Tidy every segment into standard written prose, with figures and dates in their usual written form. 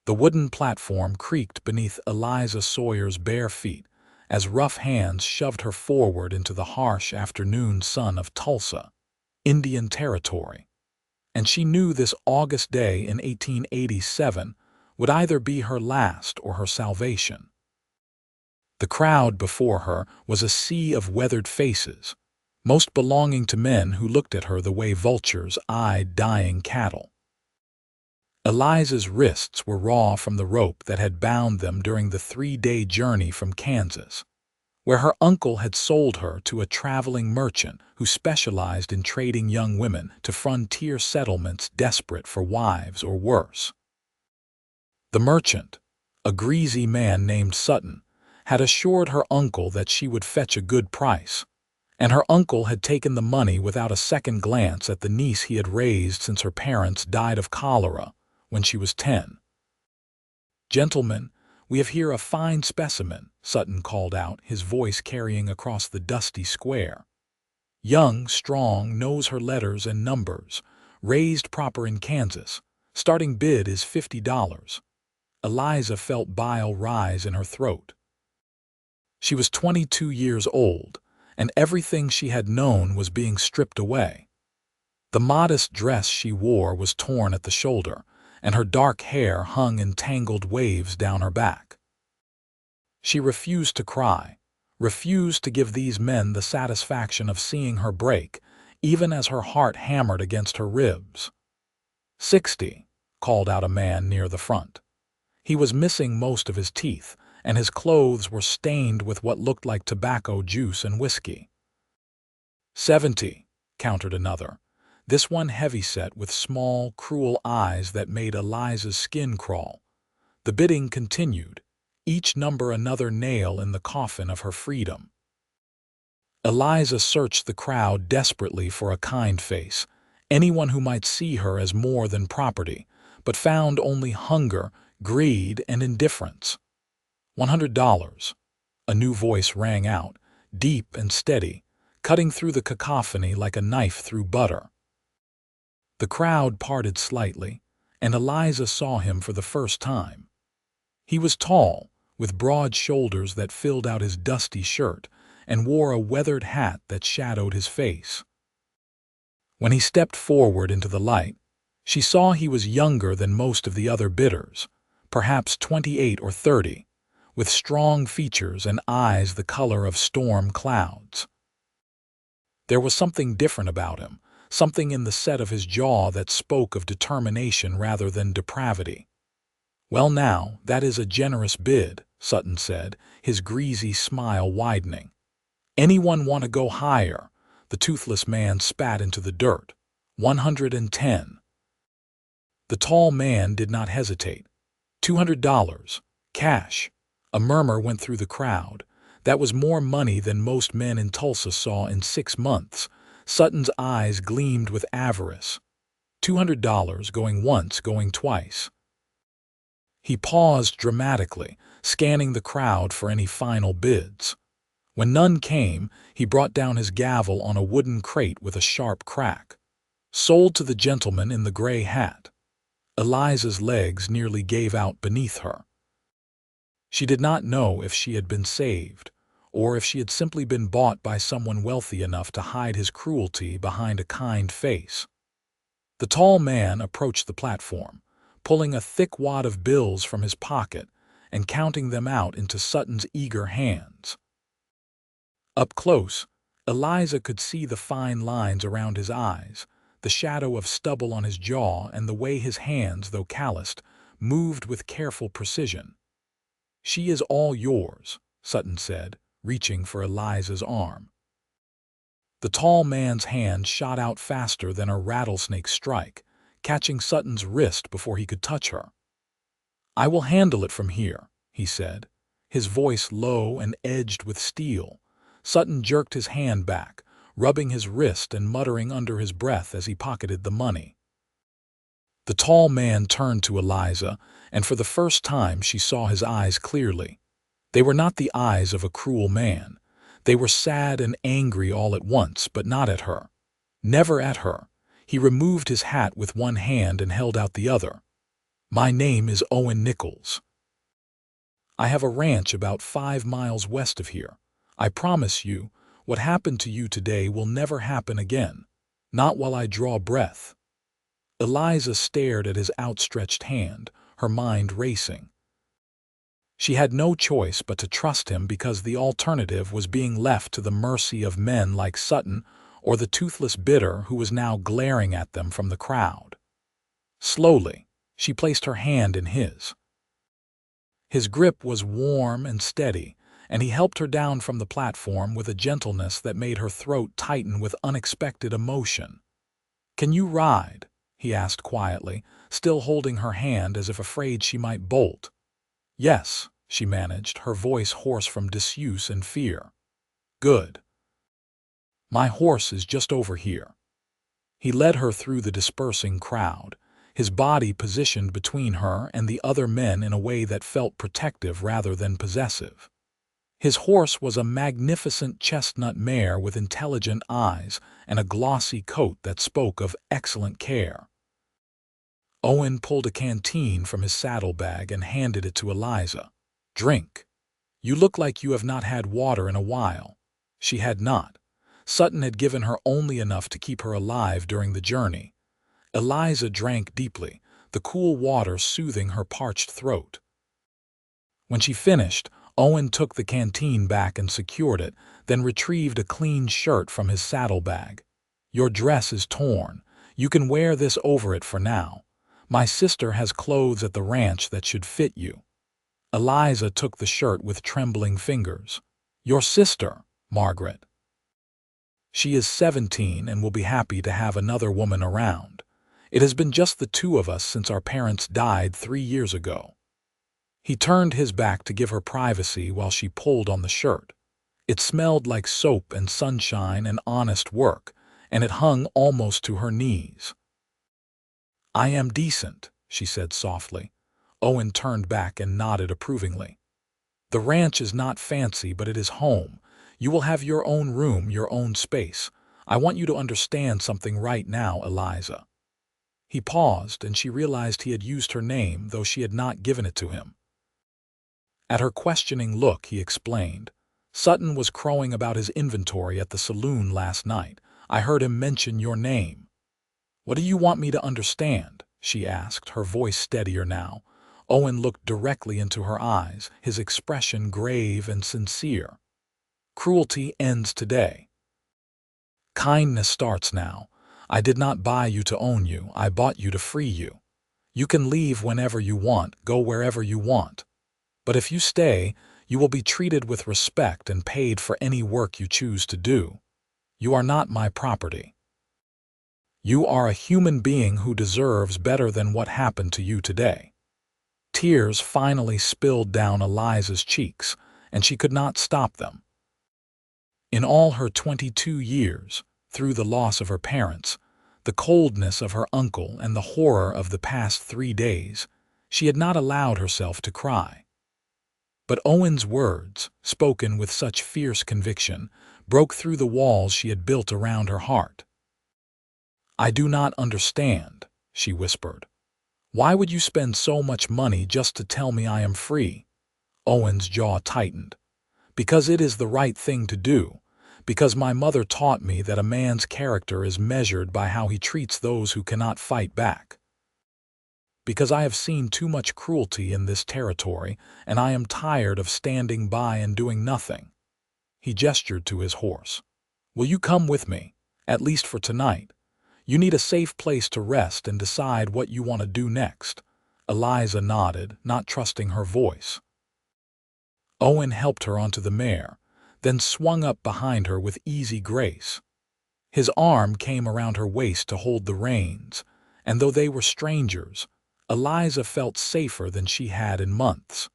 The wooden platform creaked beneath Eliza Sawyer's bare feet as rough hands shoved her forward into the harsh afternoon sun of Tulsa, Indian Territory. And she knew this August day in 1887 would either be her last or her salvation. The crowd before her was a sea of weathered faces, most belonging to men who looked at her the way vultures eyed dying cattle. Eliza's wrists were raw from the rope that had bound them during the 3-day journey from Kansas, where her uncle had sold her to a traveling merchant who specialized in trading young women to frontier settlements desperate for wives or worse. The merchant, a greasy man named Sutton, had assured her uncle that she would fetch a good price, and her uncle had taken the money without a second glance at the niece he had raised since her parents died of cholera when she was 10. "Gentlemen, we have here a fine specimen," Sutton called out, his voice carrying across the dusty square. "Young, strong, knows her letters and numbers, raised proper in Kansas. Starting bid is $50. Eliza felt bile rise in her throat. She was 22 years old, and everything she had known was being stripped away. The modest dress she wore was torn at the shoulder, and her dark hair hung in tangled waves down her back. She refused to cry, refused to give these men the satisfaction of seeing her break, even as her heart hammered against her ribs. "60," called out a man near the front. He was missing most of his teeth, and his clothes were stained with what looked like tobacco juice and whiskey. "70," countered another, this one heavyset with small, cruel eyes that made Eliza's skin crawl. The bidding continued, each number another nail in the coffin of her freedom. Eliza searched the crowd desperately for a kind face, anyone who might see her as more than property, but found only hunger, greed, and indifference. $100. A new voice rang out, deep and steady, cutting through the cacophony like a knife through butter. The crowd parted slightly, and Eliza saw him for the first time. He was tall, with broad shoulders that filled out his dusty shirt, and wore a weathered hat that shadowed his face. When he stepped forward into the light, she saw he was younger than most of the other bidders, perhaps 28 or 30, with strong features and eyes the color of storm clouds. There was something different about him, something in the set of his jaw that spoke of determination rather than depravity. "Well now, that is a generous bid," Sutton said, his greasy smile widening. "Anyone want to go higher?" The toothless man spat into the dirt. 110. The tall man did not hesitate. $200. Cash. A murmur went through the crowd. That was more money than most men in Tulsa saw in 6 months. Sutton's eyes gleamed with avarice. $200 going once, going twice. He paused dramatically, scanning the crowd for any final bids. When none came, he brought down his gavel on a wooden crate with a sharp crack. "Sold to the gentleman in the gray hat." Eliza's legs nearly gave out beneath her. She did not know if she had been saved, or if she had simply been bought by someone wealthy enough to hide his cruelty behind a kind face. The tall man approached the platform, pulling a thick wad of bills from his pocket and counting them out into Sutton's eager hands. Up close, Eliza could see the fine lines around his eyes, the shadow of stubble on his jaw, and the way his hands, though calloused, moved with careful precision. "She is all yours," Sutton said, reaching for Eliza's arm. The tall man's hand shot out faster than a rattlesnake strike, catching Sutton's wrist before he could touch her. "I will handle it from here," he said, his voice low and edged with steel. Sutton jerked his hand back, rubbing his wrist and muttering under his breath as he pocketed the money. The tall man turned to Eliza, and for the first time she saw his eyes clearly. They were not the eyes of a cruel man. They were sad and angry all at once, but not at her. Never at her. He removed his hat with one hand and held out the other. My name is Owen Nichols. I have a ranch about 5 miles west of here. I promise you, what happened to you today will never happen again. Not while I draw breath." Eliza stared at his outstretched hand, her mind racing. She had no choice but to trust him because the alternative was being left to the mercy of men like Sutton or the toothless bidder who was now glaring at them from the crowd. Slowly, she placed her hand in his. His grip was warm and steady, and he helped her down from the platform with a gentleness that made her throat tighten with unexpected emotion. "Can you ride?" he asked quietly, still holding her hand as if afraid she might bolt. "Yes," she managed, her voice hoarse from disuse and fear. "Good. My horse is just over here." He led her through the dispersing crowd, his body positioned between her and the other men in a way that felt protective rather than possessive. His horse was a magnificent chestnut mare with intelligent eyes and a glossy coat that spoke of excellent care. Owen pulled a canteen from his saddlebag and handed it to Eliza. "Drink. You look like you have not had water in a while." She had not. Sutton had given her only enough to keep her alive during the journey. Eliza drank deeply, the cool water soothing her parched throat. When she finished, Owen took the canteen back and secured it, then retrieved a clean shirt from his saddlebag. "Your dress is torn. You can wear this over it for now. My sister has clothes at the ranch that should fit you." Eliza took the shirt with trembling fingers. "Your sister, Margaret." "She is 17 and will be happy to have another woman around. It has been just the two of us since our parents died 3 years ago." He turned his back to give her privacy while she pulled on the shirt. It smelled like soap and sunshine and honest work, and it hung almost to her knees. "I am decent," she said softly. Owen turned back and nodded approvingly. "The ranch is not fancy, but it is home. You will have your own room, your own space. I want you to understand something right now, Eliza." He paused, and she realized he had used her name, though she had not given it to him. At her questioning look, he explained. "Sutton was crowing about his inventory at the saloon last night. I heard him mention your name." "What do you want me to understand?" she asked, her voice steadier now. Owen looked directly into her eyes, his expression grave and sincere. "Cruelty ends today. Kindness starts now. I did not buy you to own you. I bought you to free you. You can leave whenever you want, go wherever you want. But if you stay, you will be treated with respect and paid for any work you choose to do. You are not my property. You are a human being who deserves better than what happened to you today." Tears finally spilled down Eliza's cheeks, and she could not stop them. In all her 22 years, through the loss of her parents, the coldness of her uncle, and the horror of the past 3 days, she had not allowed herself to cry. But Owen's words, spoken with such fierce conviction, broke through the walls she had built around her heart. "I do not understand," she whispered. "Why would you spend so much money just to tell me I am free?" Owen's jaw tightened. "Because it is the right thing to do. Because my mother taught me that a man's character is measured by how he treats those who cannot fight back. Because I have seen too much cruelty in this territory, and I am tired of standing by and doing nothing." He gestured to his horse. "Will you come with me, at least for tonight? You need a safe place to rest and decide what you want to do next." Eliza nodded, not trusting her voice. Owen helped her onto the mare, then swung up behind her with easy grace. His arm came around her waist to hold the reins, and though they were strangers, Eliza felt safer than she had in months.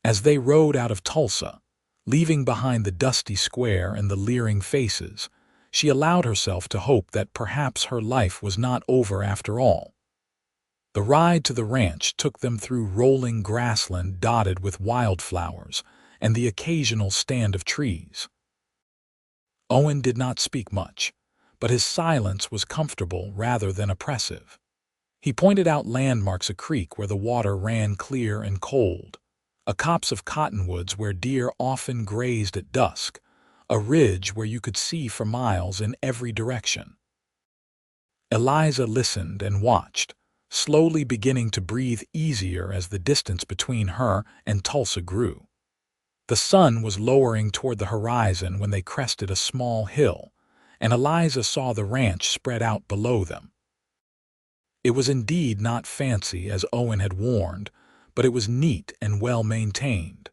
As they rode out of Tulsa, leaving behind the dusty square and the leering faces, she allowed herself to hope that perhaps her life was not over after all. The ride to the ranch took them through rolling grassland dotted with wildflowers and the occasional stand of trees. Owen did not speak much, but his silence was comfortable rather than oppressive. He pointed out landmarks: a creek where the water ran clear and cold, a copse of cottonwoods where deer often grazed at dusk, a ridge where you could see for miles in every direction. Eliza listened and watched, slowly beginning to breathe easier as the distance between her and Tulsa grew. The sun was lowering toward the horizon when they crested a small hill, and Eliza saw the ranch spread out below them. It was indeed not fancy, as Owen had warned, but it was neat and well maintained.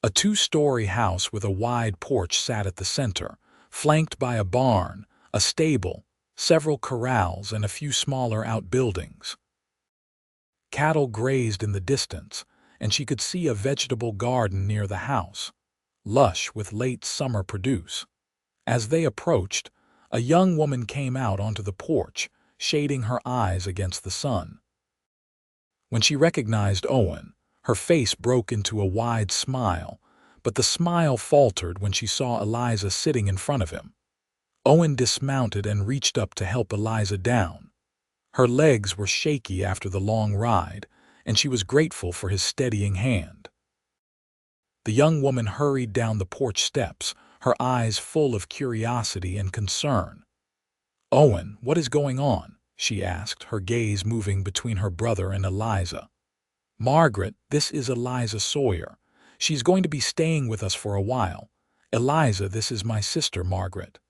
A two-story house with a wide porch sat at the center, flanked by a barn, a stable, several corrals, and a few smaller outbuildings. Cattle grazed in the distance, and she could see a vegetable garden near the house, lush with late summer produce. As they approached, a young woman came out onto the porch, shading her eyes against the sun. When she recognized Owen, her face broke into a wide smile, but the smile faltered when she saw Eliza sitting in front of him. Owen dismounted and reached up to help Eliza down. Her legs were shaky after the long ride, and she was grateful for his steadying hand. The young woman hurried down the porch steps, her eyes full of curiosity and concern. "Owen, what is going on?" she asked, her gaze moving between her brother and Eliza. "Margaret, this is Eliza Sawyer. She's going to be staying with us for a while. Eliza, this is my sister, Margaret."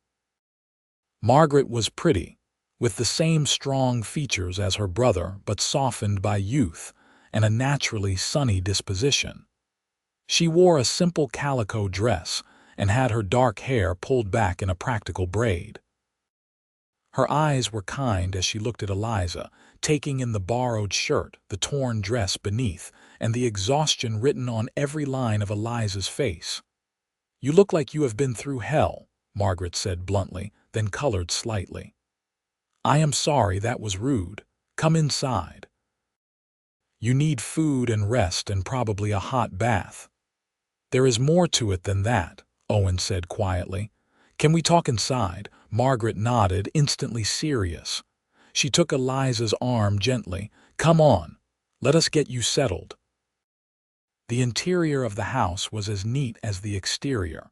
Margaret was pretty, with the same strong features as her brother, but softened by youth and a naturally sunny disposition. She wore a simple calico dress and had her dark hair pulled back in a practical braid. Her eyes were kind as she looked at Eliza, taking in the borrowed shirt, the torn dress beneath, and the exhaustion written on every line of Eliza's face. "You look like you have been through hell," Margaret said bluntly, then colored slightly. "I am sorry, that was rude. Come inside. You need food and rest and probably a hot bath." "There is more to it than that," Owen said quietly. "Can we talk inside?" Margaret nodded, instantly serious. She took Eliza's arm gently. "Come on, let us get you settled." The interior of the house was as neat as the exterior,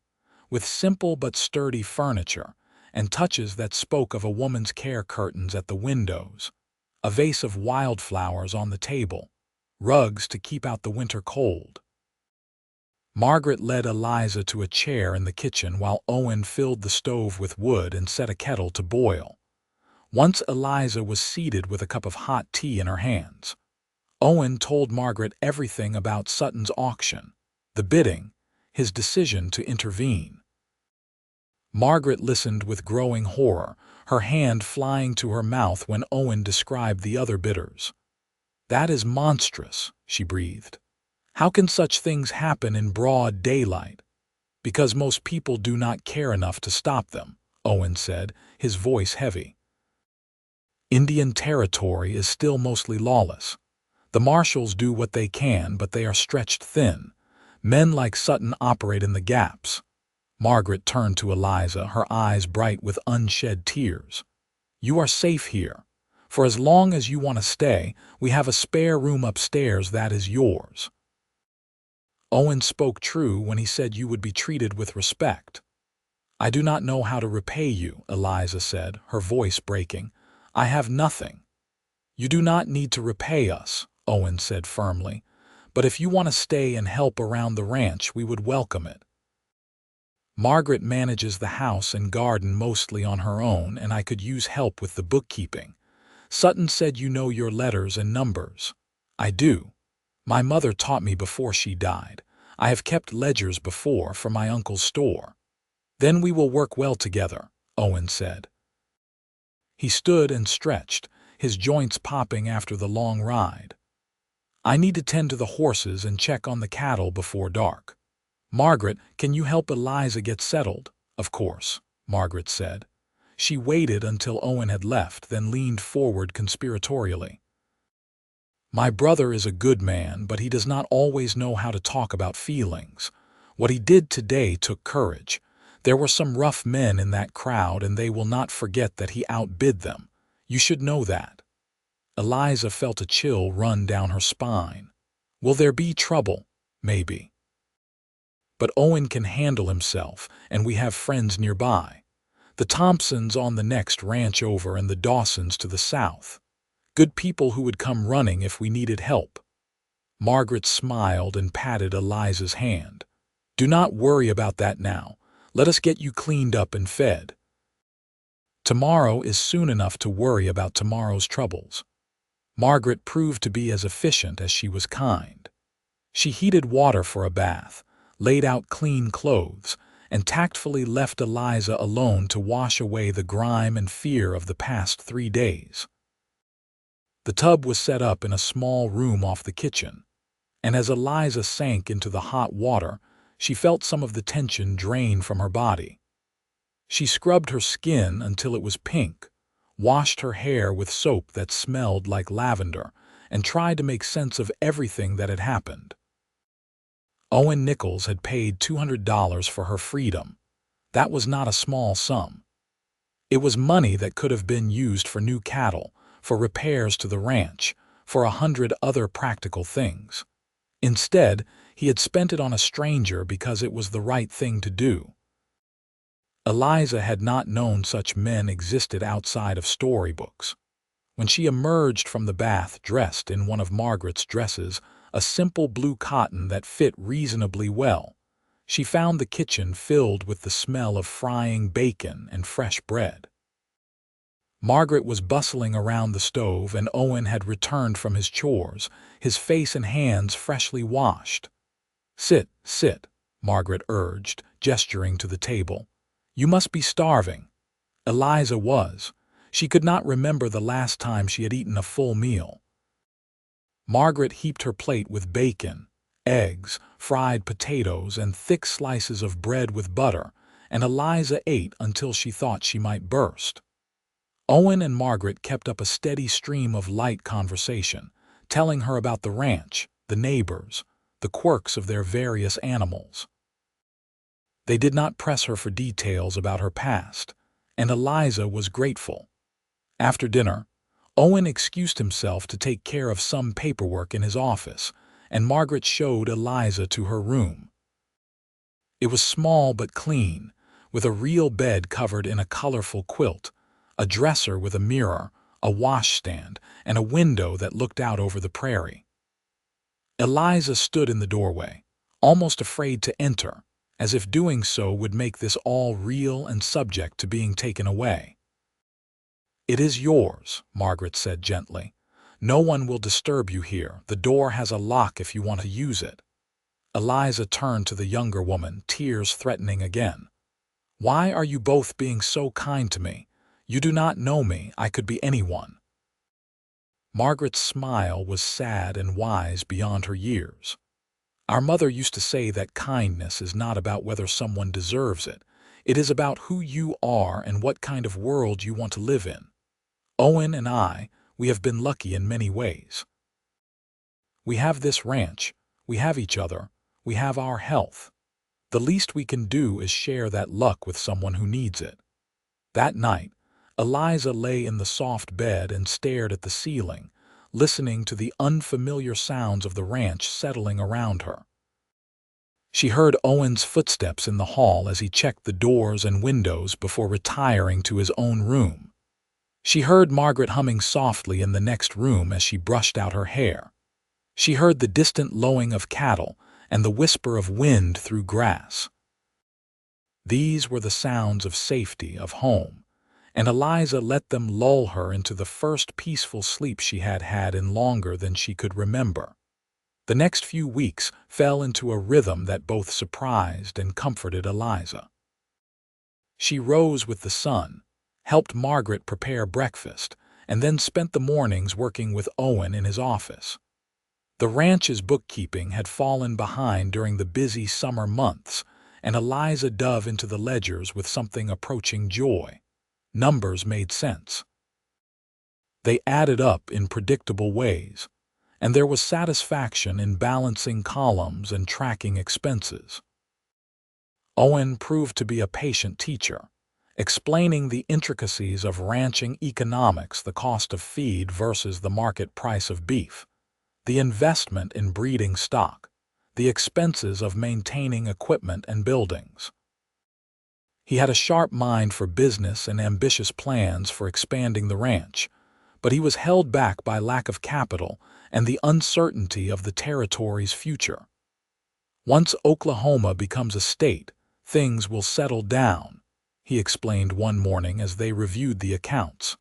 with simple but sturdy furniture and touches that spoke of a woman's care: curtains at the windows, a vase of wildflowers on the table, rugs to keep out the winter cold. Margaret led Eliza to a chair in the kitchen while Owen filled the stove with wood and set a kettle to boil. Once Eliza was seated with a cup of hot tea in her hands, Owen told Margaret everything about Sutton's auction, the bidding, his decision to intervene. Margaret listened with growing horror, her hand flying to her mouth when Owen described the other bidders. "That is monstrous," she breathed. "How can such things happen in broad daylight?" "Because most people do not care enough to stop them," Owen said, his voice heavy. "Indian Territory is still mostly lawless. The marshals do what they can, but they are stretched thin. Men like Sutton operate in the gaps." Margaret turned to Eliza, her eyes bright with unshed tears. "You are safe here. For as long as you want to stay, we have a spare room upstairs that is yours." Owen spoke true when he said you would be treated with respect. "I do not know how to repay you," Eliza said, her voice breaking. "I have nothing." "You do not need to repay us," Owen said firmly. "But if you want to stay and help around the ranch, we would welcome it. Margaret manages the house and garden mostly on her own, and I could use help with the bookkeeping. Sutton said you know your letters and numbers." "I do. My mother taught me before she died. I have kept ledgers before for my uncle's store." "Then we will work well together," Owen said. He stood and stretched, his joints popping after the long ride. "I need to tend to the horses and check on the cattle before dark. Margaret, can you help Eliza get settled?" "Of course," Margaret said. She waited until Owen had left, then leaned forward conspiratorially. "My brother is a good man, but he does not always know how to talk about feelings. What he did today took courage. There were some rough men in that crowd, and they will not forget that he outbid them. You should know that." Eliza felt a chill run down her spine. Will there be trouble? Maybe. But Owen can handle himself, and we have friends nearby. The Thompsons on the next ranch over and the Dawsons to the south. Good people who would come running if we needed help. Margaret smiled and patted Eliza's hand. Do not worry about that now. Let us get you cleaned up and fed. Tomorrow is soon enough to worry about tomorrow's troubles. Margaret proved to be as efficient as she was kind. She heated water for a bath, laid out clean clothes, and tactfully left Eliza alone to wash away the grime and fear of the past 3 days. The tub was set up in a small room off the kitchen, and as Eliza sank into the hot water, she felt some of the tension drain from her body. She scrubbed her skin until it was pink, washed her hair with soap that smelled like lavender, and tried to make sense of everything that had happened. Owen Nichols had paid $200 for her freedom. That was not a small sum. It was money that could have been used for new cattle, for repairs to the ranch, for 100 other practical things. Instead, he had spent it on a stranger because it was the right thing to do. Eliza had not known such men existed outside of storybooks. When she emerged from the bath dressed in one of Margaret's dresses, a simple blue cotton that fit reasonably well, she found the kitchen filled with the smell of frying bacon and fresh bread. Margaret was bustling around the stove, and Owen had returned from his chores, his face and hands freshly washed. Sit, sit, Margaret urged, gesturing to the table. You must be starving. Eliza was. She could not remember the last time she had eaten a full meal. Margaret heaped her plate with bacon, eggs, fried potatoes, and thick slices of bread with butter, and Eliza ate until she thought she might burst. Owen and Margaret kept up a steady stream of light conversation, telling her about the ranch, the neighbors, the quirks of their various animals. They did not press her for details about her past, and Eliza was grateful. After dinner, Owen excused himself to take care of some paperwork in his office, and Margaret showed Eliza to her room. It was small but clean, with a real bed covered in a colorful quilt, a dresser with a mirror, a washstand, and a window that looked out over the prairie. Eliza stood in the doorway, almost afraid to enter, as if doing so would make this all real and subject to being taken away. It is yours, Margaret said gently. No one will disturb you here. The door has a lock if you want to use it. Eliza turned to the younger woman, tears threatening again. Why are you both being so kind to me? You do not know me. I could be anyone. Margaret's smile was sad and wise beyond her years. Our mother used to say that kindness is not about whether someone deserves it. It is about who you are and what kind of world you want to live in. Owen and I, we have been lucky in many ways. We have this ranch, we have each other, we have our health. The least we can do is share that luck with someone who needs it. That night, Eliza lay in the soft bed and stared at the ceiling, listening to the unfamiliar sounds of the ranch settling around her. She heard Owen's footsteps in the hall as he checked the doors and windows before retiring to his own room. She heard Margaret humming softly in the next room as she brushed out her hair. She heard the distant lowing of cattle and the whisper of wind through grass. These were the sounds of safety, of home, and Eliza let them lull her into the first peaceful sleep she had had in longer than she could remember. The next few weeks fell into a rhythm that both surprised and comforted Eliza. She rose with the sun, helped Margaret prepare breakfast, and then spent the mornings working with Owen in his office. The ranch's bookkeeping had fallen behind during the busy summer months, and Eliza dove into the ledgers with something approaching joy. Numbers made sense. They added up in predictable ways, and there was satisfaction in balancing columns and tracking expenses. Owen proved to be a patient teacher, explaining the intricacies of ranching economics, the cost of feed versus the market price of beef, the investment in breeding stock, the expenses of maintaining equipment and buildings. He had a sharp mind for business and ambitious plans for expanding the ranch, but he was held back by lack of capital and the uncertainty of the territory's future. Once Oklahoma becomes a state, things will settle down, he explained one morning as they reviewed the accounts.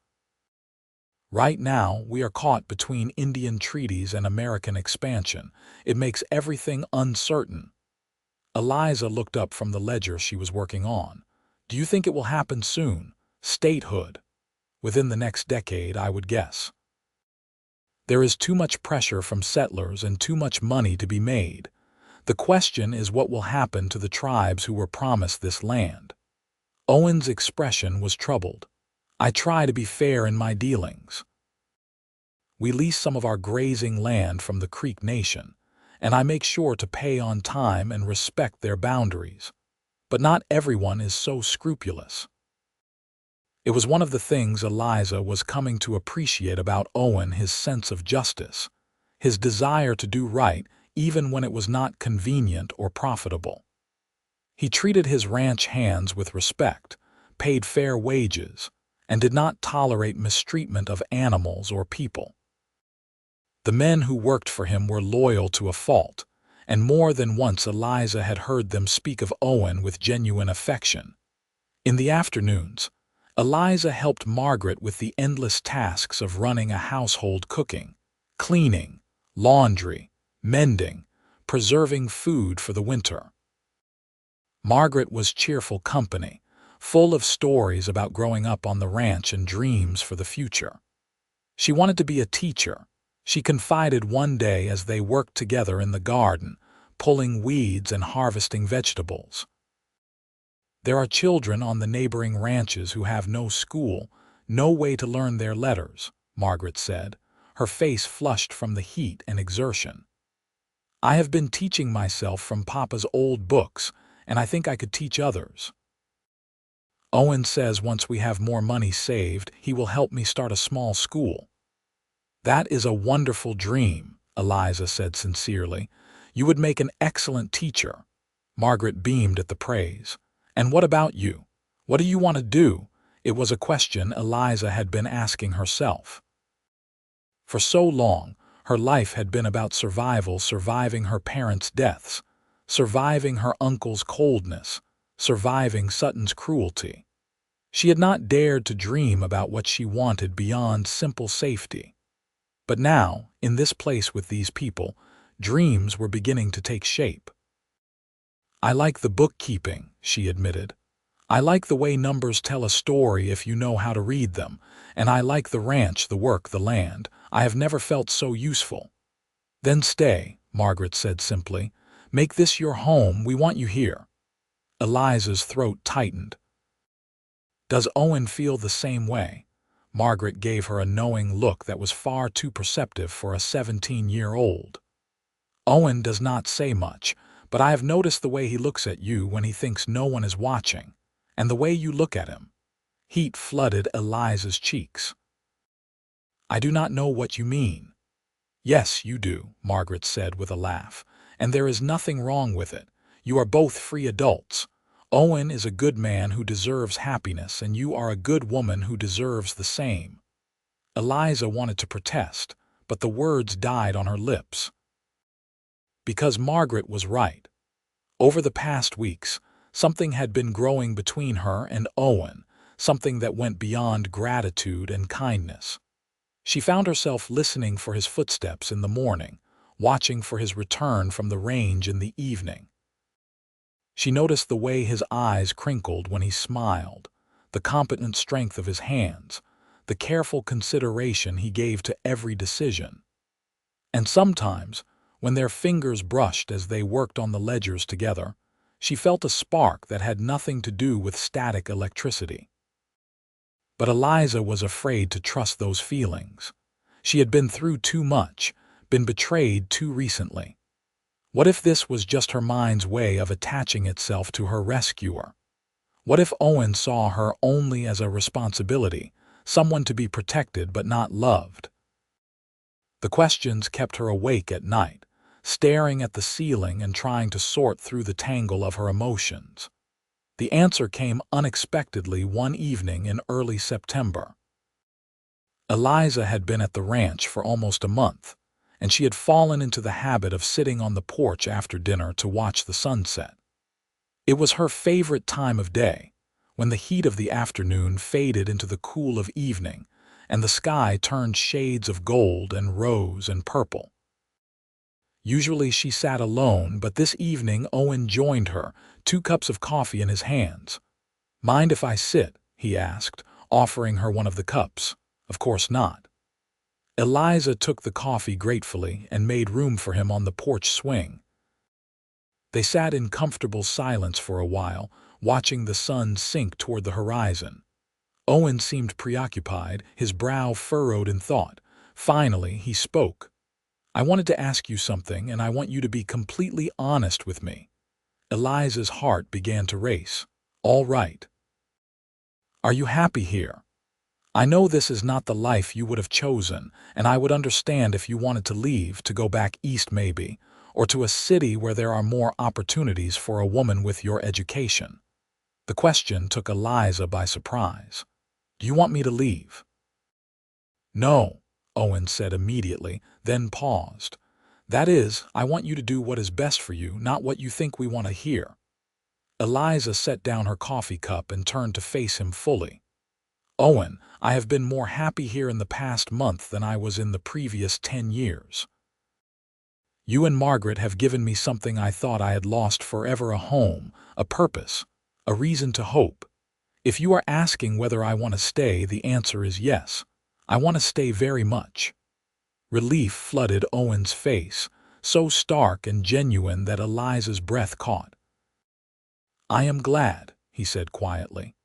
Right now, we are caught between Indian treaties and American expansion. It makes everything uncertain. Eliza looked up from the ledger she was working on. Do you think it will happen soon? Statehood. Within the next decade, I would guess. There is too much pressure from settlers and too much money to be made. The question is what will happen to the tribes who were promised this land. Owen's expression was troubled. I try to be fair in my dealings. We lease some of our grazing land from the Creek Nation, and I make sure to pay on time and respect their boundaries. But not everyone is so scrupulous. It was one of the things Eliza was coming to appreciate about Owen, his sense of justice, his desire to do right even when it was not convenient or profitable. He treated his ranch hands with respect, paid fair wages, and did not tolerate mistreatment of animals or people. The men who worked for him were loyal to a fault, and more than once Eliza had heard them speak of Owen with genuine affection. In the afternoons, Eliza helped Margaret with the endless tasks of running a household, cooking, cleaning, laundry, mending, preserving food for the winter. Margaret was cheerful company, full of stories about growing up on the ranch and dreams for the future. She wanted to be a teacher. She confided one day as they worked together in the garden, pulling weeds and harvesting vegetables. There are children on the neighboring ranches who have no school, no way to learn their letters, Margaret said, her face flushed from the heat and exertion. I have been teaching myself from Papa's old books, and I think I could teach others. Owen says once we have more money saved, he will help me start a small school. That is a wonderful dream, Eliza said sincerely. You would make an excellent teacher. Margaret beamed at the praise. And what about you? What do you want to do? It was a question Eliza had been asking herself. For so long, her life had been about survival, surviving her parents' deaths, surviving her uncle's coldness, surviving Sutton's cruelty. She had not dared to dream about what she wanted beyond simple safety. But now, in this place with these people, dreams were beginning to take shape. I like the bookkeeping, she admitted. I like the way numbers tell a story if you know how to read them, and I like the ranch, the work, the land. I have never felt so useful. Then stay, Margaret said simply. Make this your home, we want you here. Eliza's throat tightened. Does Owen feel the same way? Margaret gave her a knowing look that was far too perceptive for a 17-year-old. Owen does not say much, but I have noticed the way he looks at you when he thinks no one is watching, and the way you look at him. Heat flooded Eliza's cheeks. I do not know what you mean. Yes, you do, Margaret said with a laugh, and there is nothing wrong with it. You are both free adults. Owen is a good man who deserves happiness, and you are a good woman who deserves the same. Eliza wanted to protest, but the words died on her lips. Because Margaret was right. Over the past weeks, something had been growing between her and Owen, something that went beyond gratitude and kindness. She found herself listening for his footsteps in the morning, watching for his return from the range in the evening. She noticed the way his eyes crinkled when he smiled, the competent strength of his hands, the careful consideration he gave to every decision. And sometimes, when their fingers brushed as they worked on the ledgers together, she felt a spark that had nothing to do with static electricity. But Eliza was afraid to trust those feelings. She had been through too much, been betrayed too recently. What if this was just her mind's way of attaching itself to her rescuer? What if Owen saw her only as a responsibility, someone to be protected but not loved? The questions kept her awake at night, staring at the ceiling and trying to sort through the tangle of her emotions. The answer came unexpectedly one evening in early September. Eliza had been at the ranch for almost a month, and she had fallen into the habit of sitting on the porch after dinner to watch the sunset. It was her favorite time of day, when the heat of the afternoon faded into the cool of evening, and the sky turned shades of gold and rose and purple. Usually she sat alone, but this evening Owen joined her, 2 cups of coffee in his hands. "Mind if I sit?" he asked, offering her one of the cups. Of course not. Eliza took the coffee gratefully and made room for him on the porch swing. They sat in comfortable silence for a while, watching the sun sink toward the horizon. Owen seemed preoccupied, his brow furrowed in thought. Finally, he spoke. "I wanted to ask you something, and I want you to be completely honest with me." Eliza's heart began to race. "All right. Are you happy here? I know this is not the life you would have chosen, and I would understand if you wanted to leave, to go back east maybe, or to a city where there are more opportunities for a woman with your education." The question took Eliza by surprise. "Do you want me to leave?" "No," Owen said immediately, then paused. "That is, I want you to do what is best for you, not what you think we want to hear." Eliza set down her coffee cup and turned to face him fully. "Owen, I have been more happy here in the past month than I was in the previous 10 years. You and Margaret have given me something I thought I had lost forever: a home, a purpose, a reason to hope. If you are asking whether I want to stay, the answer is yes. I want to stay very much." Relief flooded Owen's face, so stark and genuine that Eliza's breath caught. "I am glad," he said quietly.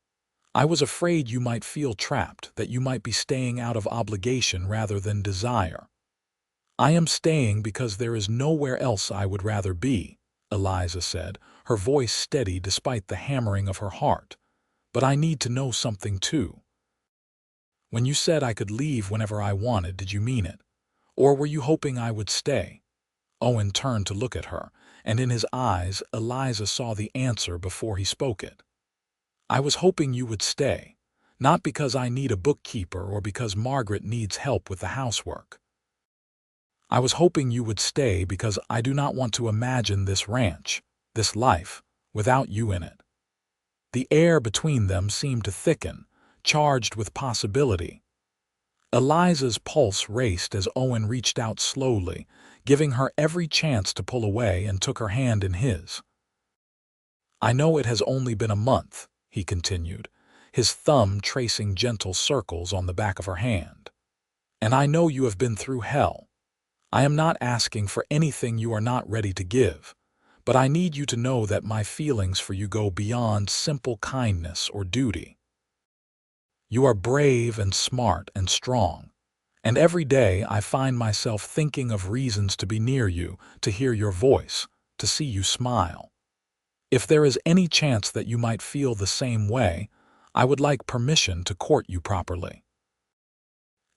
"I was afraid you might feel trapped, that you might be staying out of obligation rather than desire." "I am staying because there is nowhere else I would rather be," Eliza said, her voice steady despite the hammering of her heart. "But I need to know something too. When you said I could leave whenever I wanted, did you mean it? Or were you hoping I would stay?" Owen turned to look at her, and in his eyes Eliza saw the answer before he spoke it. "I was hoping you would stay, not because I need a bookkeeper or because Margaret needs help with the housework. I was hoping you would stay because I do not want to imagine this ranch, this life, without you in it." The air between them seemed to thicken, charged with possibility. Eliza's pulse raced as Owen reached out slowly, giving her every chance to pull away, and took her hand in his. "I know it has only been a month," he continued, his thumb tracing gentle circles on the back of her hand. "And I know you have been through hell. I am not asking for anything you are not ready to give, but I need you to know that my feelings for you go beyond simple kindness or duty. You are brave and smart and strong, and every day I find myself thinking of reasons to be near you, to hear your voice, to see you smile. If there is any chance that you might feel the same way, I would like permission to court you properly."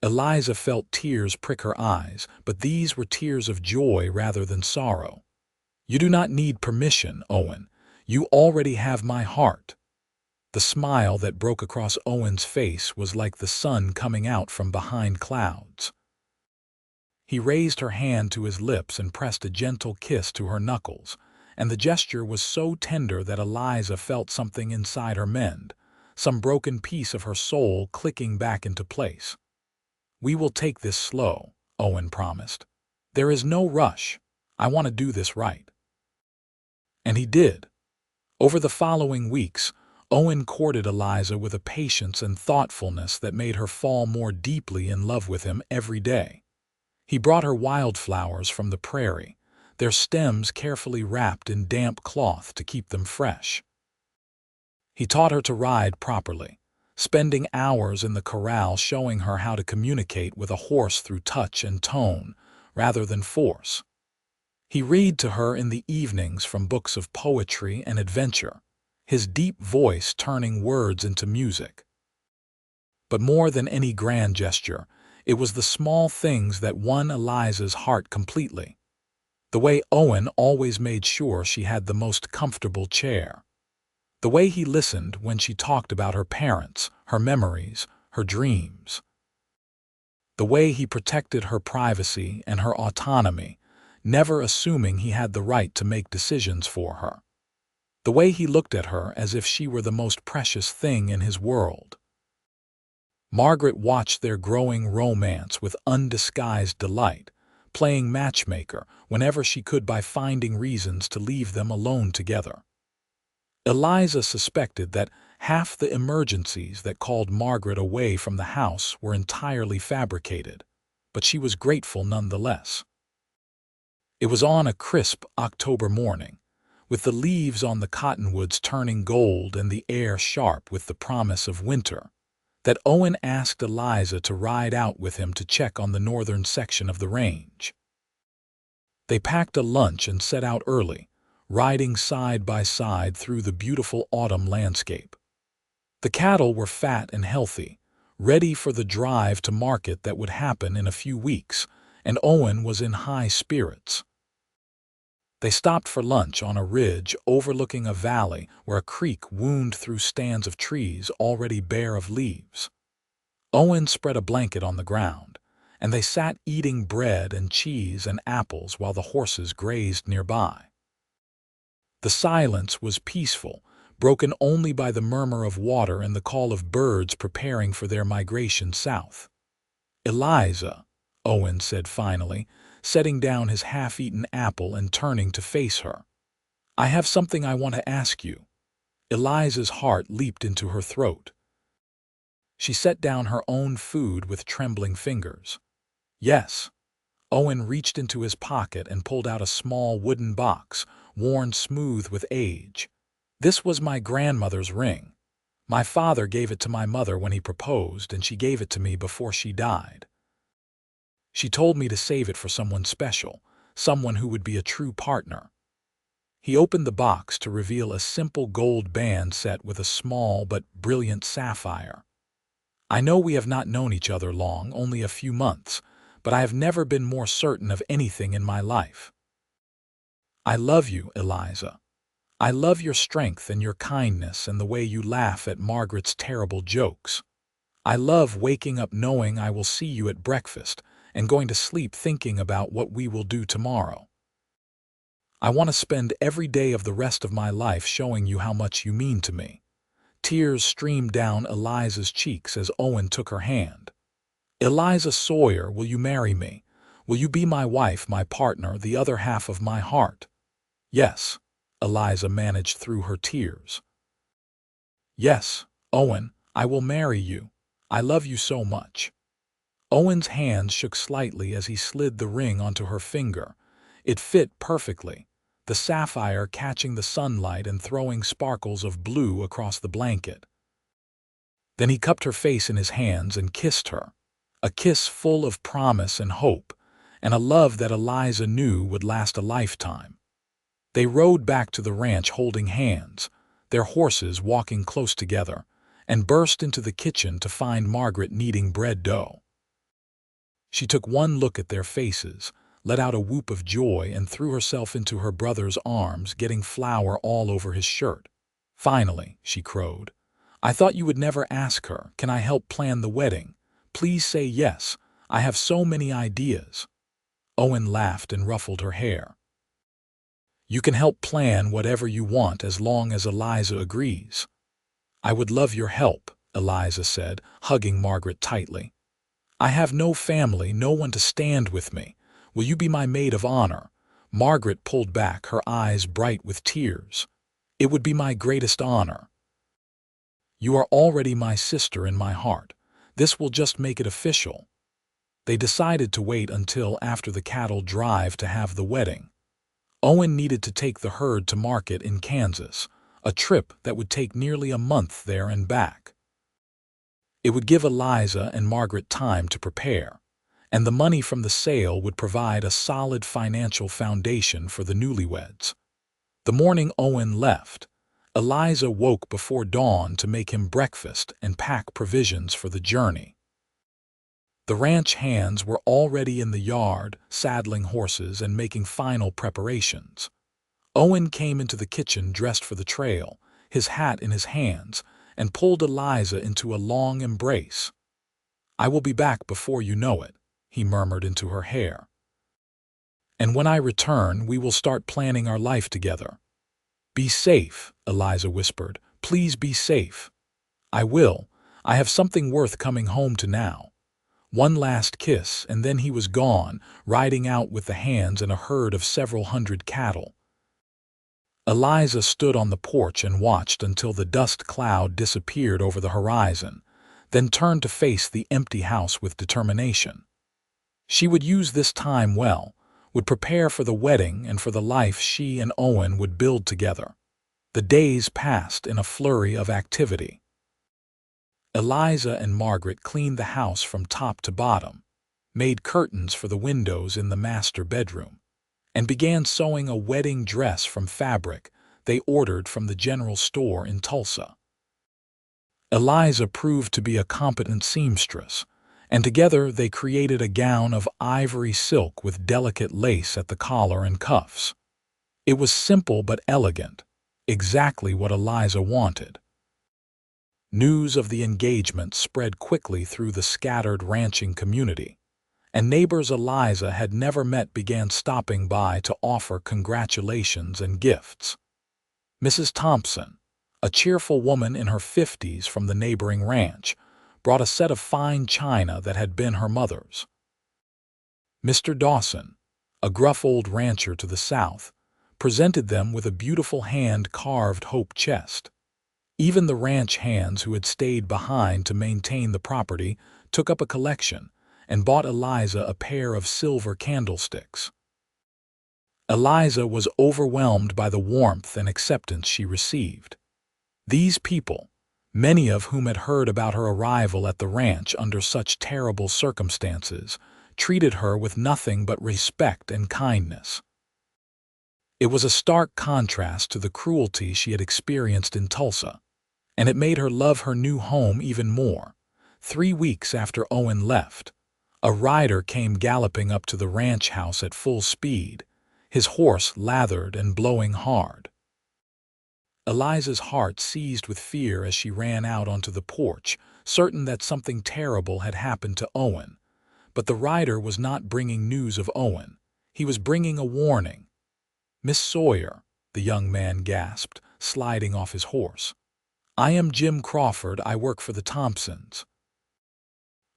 Eliza felt tears prick her eyes, but these were tears of joy rather than sorrow. "You do not need permission, Owen. You already have my heart." The smile that broke across Owen's face was like the sun coming out from behind clouds. He raised her hand to his lips and pressed a gentle kiss to her knuckles, and the gesture was so tender that Eliza felt something inside her mend, some broken piece of her soul clicking back into place. "We will take this slow," Owen promised. "There is no rush. I want to do this right." And he did. Over the following weeks, Owen courted Eliza with a patience and thoughtfulness that made her fall more deeply in love with him every day. He brought her wildflowers from the prairie, their stems carefully wrapped in damp cloth to keep them fresh. He taught her to ride properly, spending hours in the corral showing her how to communicate with a horse through touch and tone, rather than force. He read to her in the evenings from books of poetry and adventure, his deep voice turning words into music. But more than any grand gesture, it was the small things that won Eliza's heart completely. The way Owen always made sure she had the most comfortable chair. The way he listened when she talked about her parents, her memories, her dreams. The way he protected her privacy and her autonomy, never assuming he had the right to make decisions for her. The way he looked at her as if she were the most precious thing in his world. Margaret watched their growing romance with undisguised delight, playing matchmaker whenever she could by finding reasons to leave them alone together. Eliza suspected that half the emergencies that called Margaret away from the house were entirely fabricated, but she was grateful nonetheless. It was on a crisp October morning, with the leaves on the cottonwoods turning gold and the air sharp with the promise of winter, that Owen asked Eliza to ride out with him to check on the northern section of the range. They packed a lunch and set out early, riding side by side through the beautiful autumn landscape. The cattle were fat and healthy, ready for the drive to market that would happen in a few weeks, and Owen was in high spirits. They stopped for lunch on a ridge overlooking a valley where a creek wound through stands of trees already bare of leaves. Owen spread a blanket on the ground, and they sat eating bread and cheese and apples while the horses grazed nearby. The silence was peaceful, broken only by the murmur of water and the call of birds preparing for their migration south. "Eliza," Owen said finally, setting down his half-eaten apple and turning to face her. "I have something I want to ask you." Eliza's heart leaped into her throat. She set down her own food with trembling fingers. "Yes." Owen reached into his pocket and pulled out a small wooden box, worn smooth with age. "This was my grandmother's ring. My father gave it to my mother when he proposed, and she gave it to me before she died. She told me to save it for someone special, someone who would be a true partner." He opened the box to reveal a simple gold band set with a small but brilliant sapphire. "I know we have not known each other long, only a few months, but I have never been more certain of anything in my life. I love you, Eliza. I love your strength and your kindness and the way you laugh at Margaret's terrible jokes. I love waking up knowing I will see you at breakfast and going to sleep thinking about what we will do tomorrow. I want to spend every day of the rest of my life showing you how much you mean to me." Tears streamed down Eliza's cheeks as Owen took her hand. "Eliza Sawyer, will you marry me? Will you be my wife, my partner, the other half of my heart?" "Yes," Eliza managed through her tears. "Yes, Owen, I will marry you. I love you so much." Owen's hands shook slightly as he slid the ring onto her finger. It fit perfectly, the sapphire catching the sunlight and throwing sparkles of blue across the blanket. Then he cupped her face in his hands and kissed her, a kiss full of promise and hope, and a love that Eliza knew would last a lifetime. They rode back to the ranch holding hands, their horses walking close together, and burst into the kitchen to find Margaret kneading bread dough. She took one look at their faces, let out a whoop of joy, and threw herself into her brother's arms, getting flour all over his shirt. "Finally," she crowed. "I thought you would never ask her. Can I help plan the wedding? Please say yes. I have so many ideas." Owen laughed and ruffled her hair. "You can help plan whatever you want as long as Eliza agrees." "I would love your help," Eliza said, hugging Margaret tightly. "I have no family, no one to stand with me. Will you be my maid of honor?" Margaret pulled back, her eyes bright with tears. "It would be my greatest honor. You are already my sister in my heart. This will just make it official." They decided to wait until after the cattle drive to have the wedding. Owen needed to take the herd to market in Kansas, a trip that would take nearly a month there and back. It would give Eliza and Margaret time to prepare, and the money from the sale would provide a solid financial foundation for the newlyweds. The morning Owen left, Eliza woke before dawn to make him breakfast and pack provisions for the journey. The ranch hands were already in the yard, saddling horses and making final preparations. Owen came into the kitchen dressed for the trail, his hat in his hands, and pulled Eliza into a long embrace. "I will be back before you know it," he murmured into her hair. "And when I return, we will start planning our life together." "Be safe," Eliza whispered. "Please be safe." "I will. I have something worth coming home to now." One last kiss, and then he was gone, riding out with the hands and a herd of several hundred cattle. Eliza stood on the porch and watched until the dust cloud disappeared over the horizon, then turned to face the empty house with determination. She would use this time well, would prepare for the wedding and for the life she and Owen would build together. The days passed in a flurry of activity. Eliza and Margaret cleaned the house from top to bottom, made curtains for the windows in the master bedroom, and began sewing a wedding dress from fabric they ordered from the general store in Tulsa. Eliza proved to be a competent seamstress, and together they created a gown of ivory silk with delicate lace at the collar and cuffs. It was simple but elegant, exactly what Eliza wanted. News of the engagement spread quickly through the scattered ranching community, and neighbors Eliza had never met began stopping by to offer congratulations and gifts. Mrs. Thompson, a cheerful woman in her 50s from the neighboring ranch, brought a set of fine china that had been her mother's. Mr. Dawson, a gruff old rancher to the south, presented them with a beautiful hand-carved hope chest. Even the ranch hands who had stayed behind to maintain the property took up a collection and bought Eliza a pair of silver candlesticks. Eliza was overwhelmed by the warmth and acceptance she received. These people, many of whom had heard about her arrival at the ranch under such terrible circumstances, treated her with nothing but respect and kindness. It was a stark contrast to the cruelty she had experienced in Tulsa, and it made her love her new home even more. 3 weeks after Owen left, a rider came galloping up to the ranch house at full speed, his horse lathered and blowing hard. Eliza's heart seized with fear as she ran out onto the porch, certain that something terrible had happened to Owen. But the rider was not bringing news of Owen. He was bringing a warning. "Miss Sawyer," the young man gasped, sliding off his horse. "I am Jim Crawford. I work for the Thompsons.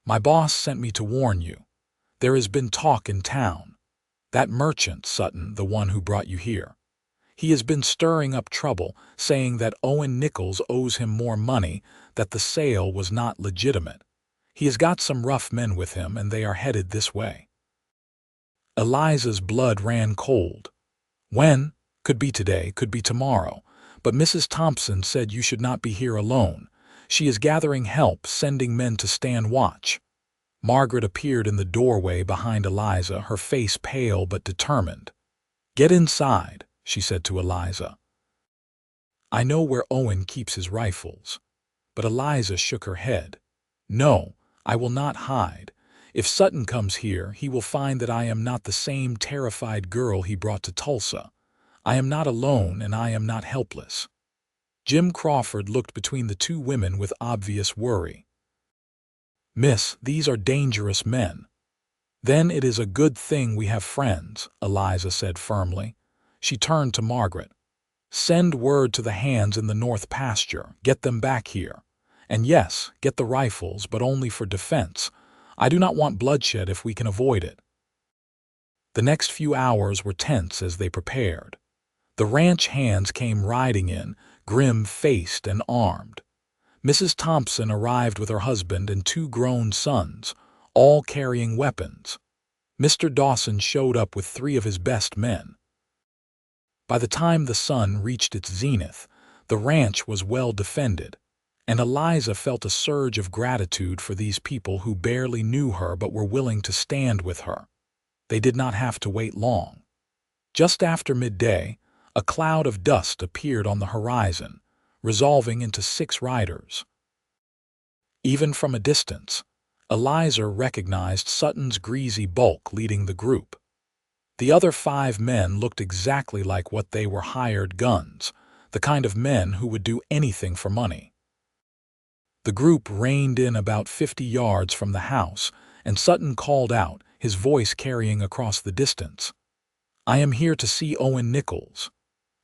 My boss sent me to warn you. There has been talk in town. That merchant, Sutton, the one who brought you here, he has been stirring up trouble, saying that Owen Nichols owes him more money, that the sale was not legitimate. He has got some rough men with him, and they are headed this way." Eliza's blood ran cold. When? Could be today, could be tomorrow. But Mrs. Thompson said you should not be here alone. She is gathering help, sending men to stand watch. Margaret appeared in the doorway behind Eliza, her face pale but determined. "Get inside," she said to Eliza. "I know where Owen keeps his rifles." But Eliza shook her head. "No, I will not hide. If Sutton comes here, he will find that I am not the same terrified girl he brought to Tulsa. I am not alone, and I am not helpless." Jim Crawford looked between the two women with obvious worry. "Miss, these are dangerous men." "Then it is a good thing we have friends," Eliza said firmly. She turned to Margaret. "Send word to the hands in the north pasture. Get them back here. And yes, get the rifles, but only for defense. I do not want bloodshed if we can avoid it." The next few hours were tense as they prepared. The ranch hands came riding in, grim-faced and armed. Mrs. Thompson arrived with her husband and 2 grown sons, all carrying weapons. Mr. Dawson showed up with 3 of his best men. By the time the sun reached its zenith, the ranch was well defended, and Eliza felt a surge of gratitude for these people who barely knew her but were willing to stand with her. They did not have to wait long. Just after midday, a cloud of dust appeared on the horizon, resolving into 6 riders. Even from a distance, Eliza recognized Sutton's greasy bulk leading the group. The other 5 men looked exactly like what they were: hired guns, the kind of men who would do anything for money. The group reined in about 50 yards from the house, and Sutton called out, his voice carrying across the distance, "I am here to see Owen Nichols."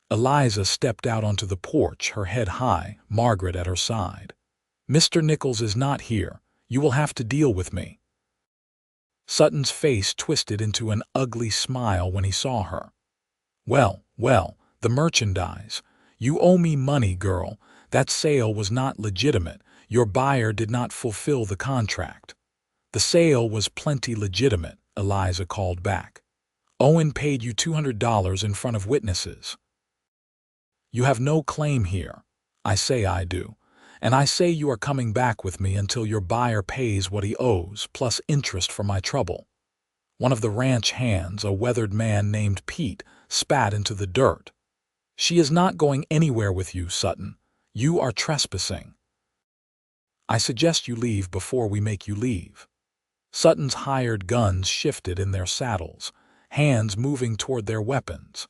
Eliza stepped out onto the porch, her head high, Margaret at her side. "Mr. Nichols is not here. You will have to deal with me." Sutton's face twisted into an ugly smile when he saw her. "Well, well, the merchandise. You owe me money, girl. That sale was not legitimate. Your buyer did not fulfill the contract." "The sale was plenty legitimate," Eliza called back. "Owen paid you $200 in front of witnesses." "You have no claim here." "I say I do. And I say you are coming back with me until your buyer pays what he owes, plus interest for my trouble." One of the ranch hands, a weathered man named Pete, spat into the dirt. "She is not going anywhere with you, Sutton. You are trespassing. I suggest you leave before we make you leave." Sutton's hired guns shifted in their saddles, hands moving toward their weapons.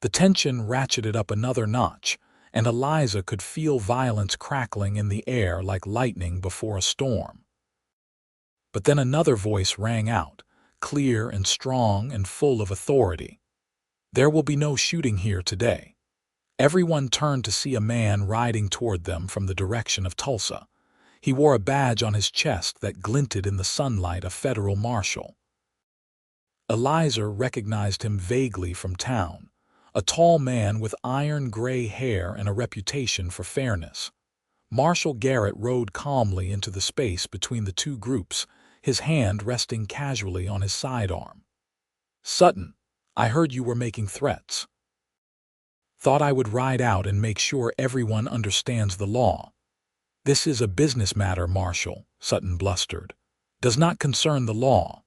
The tension ratcheted up another notch, and Eliza could feel violence crackling in the air like lightning before a storm. But then another voice rang out, clear and strong and full of authority. "There will be no shooting here today." Everyone turned to see a man riding toward them from the direction of Tulsa. He wore a badge on his chest that glinted in the sunlight: a federal marshal. Eliza recognized him vaguely from town, a tall man with iron-gray hair and a reputation for fairness. Marshal Garrett rode calmly into the space between the 2 groups, his hand resting casually on his sidearm. "Sutton, I heard you were making threats." "Thought I would ride out and make sure everyone understands the law." "This is a business matter, Marshal," Sutton blustered. "Does not concern the law."